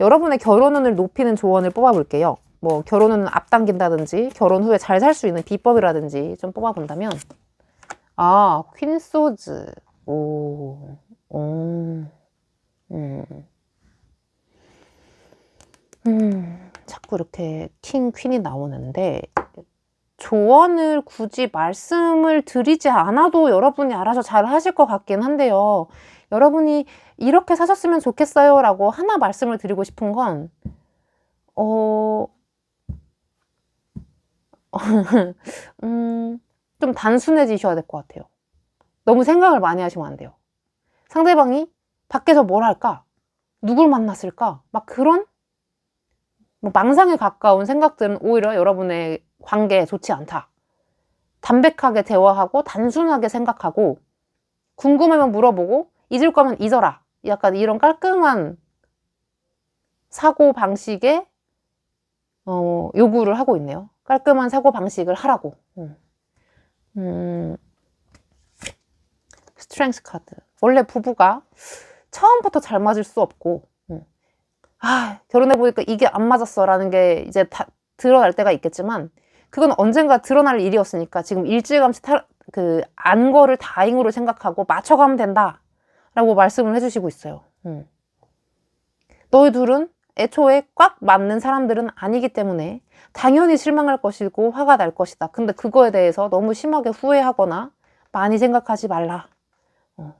여러분의 결혼운을 높이는 조언을 뽑아볼게요. 뭐 결혼은 앞당긴다든지 결혼 후에 잘 살 수 있는 비법이라든지 좀 뽑아본다면 아, 퀸 소즈. 오. 자꾸 이렇게 킹, 퀸이 나오는데 조언을 굳이 말씀을 드리지 않아도 여러분이 알아서 잘 하실 것 같긴 한데요. 여러분이 이렇게 사셨으면 좋겠어요 라고 하나 말씀을 드리고 싶은 건 좀 단순해지셔야 될 것 같아요. 너무 생각을 많이 하시면 안 돼요. 상대방이 밖에서 뭘 할까? 누굴 만났을까? 막 그런 뭐 망상에 가까운 생각들은 오히려 여러분의 관계에 좋지 않다. 담백하게 대화하고 단순하게 생각하고 궁금하면 물어보고 잊을 거면 잊어라. 약간 이런 깔끔한 사고 방식의 요구를 하고 있네요. 깔끔한 사고 방식을 하라고. 스트렝스 카드. 원래 부부가 처음부터 잘 맞을 수 없고 결혼해보니까 이게 안 맞았어 라는 게 이제 다 드러날 때가 있겠지만 그건 언젠가 드러날 일이었으니까 지금 일찌감치 안 거를 다행으로 생각하고 맞춰가면 된다 라고 말씀을 해주시고 있어요. 너희 둘은 애초에 꽉 맞는 사람들은 아니기 때문에 당연히 실망할 것이고 화가 날 것이다. 근데 그거에 대해서 너무 심하게 후회하거나 많이 생각하지 말라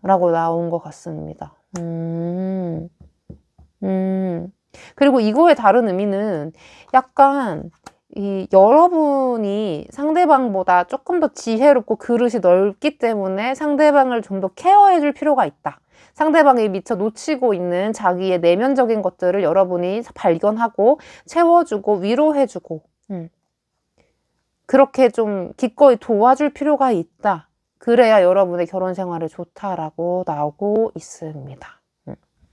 라고 나온 것 같습니다. 그리고 이거의 다른 의미는 약간 여러분이 상대방보다 조금 더 지혜롭고 그릇이 넓기 때문에 상대방을 좀 더 케어해 줄 필요가 있다. 상대방이 미처 놓치고 있는 자기의 내면적인 것들을 여러분이 발견하고 채워주고 위로해주고 그렇게 좀 기꺼이 도와줄 필요가 있다. 그래야 여러분의 결혼 생활에 좋다라고 나오고 있습니다.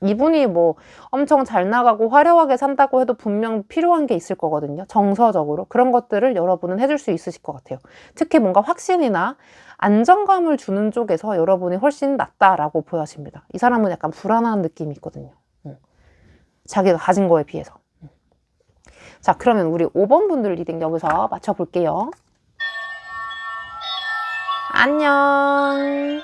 이분이 뭐 엄청 잘 나가고 화려하게 산다고 해도 분명 필요한 게 있을 거거든요. 정서적으로. 그런 것들을 여러분은 해줄 수 있으실 것 같아요. 특히 뭔가 확신이나 안정감을 주는 쪽에서 여러분이 훨씬 낫다라고 보여집니다. 이 사람은 약간 불안한 느낌이 있거든요. 자기가 가진 거에 비해서. 자, 그러면 우리 5번 분들 리딩 여기서 맞춰볼게요. 안녕.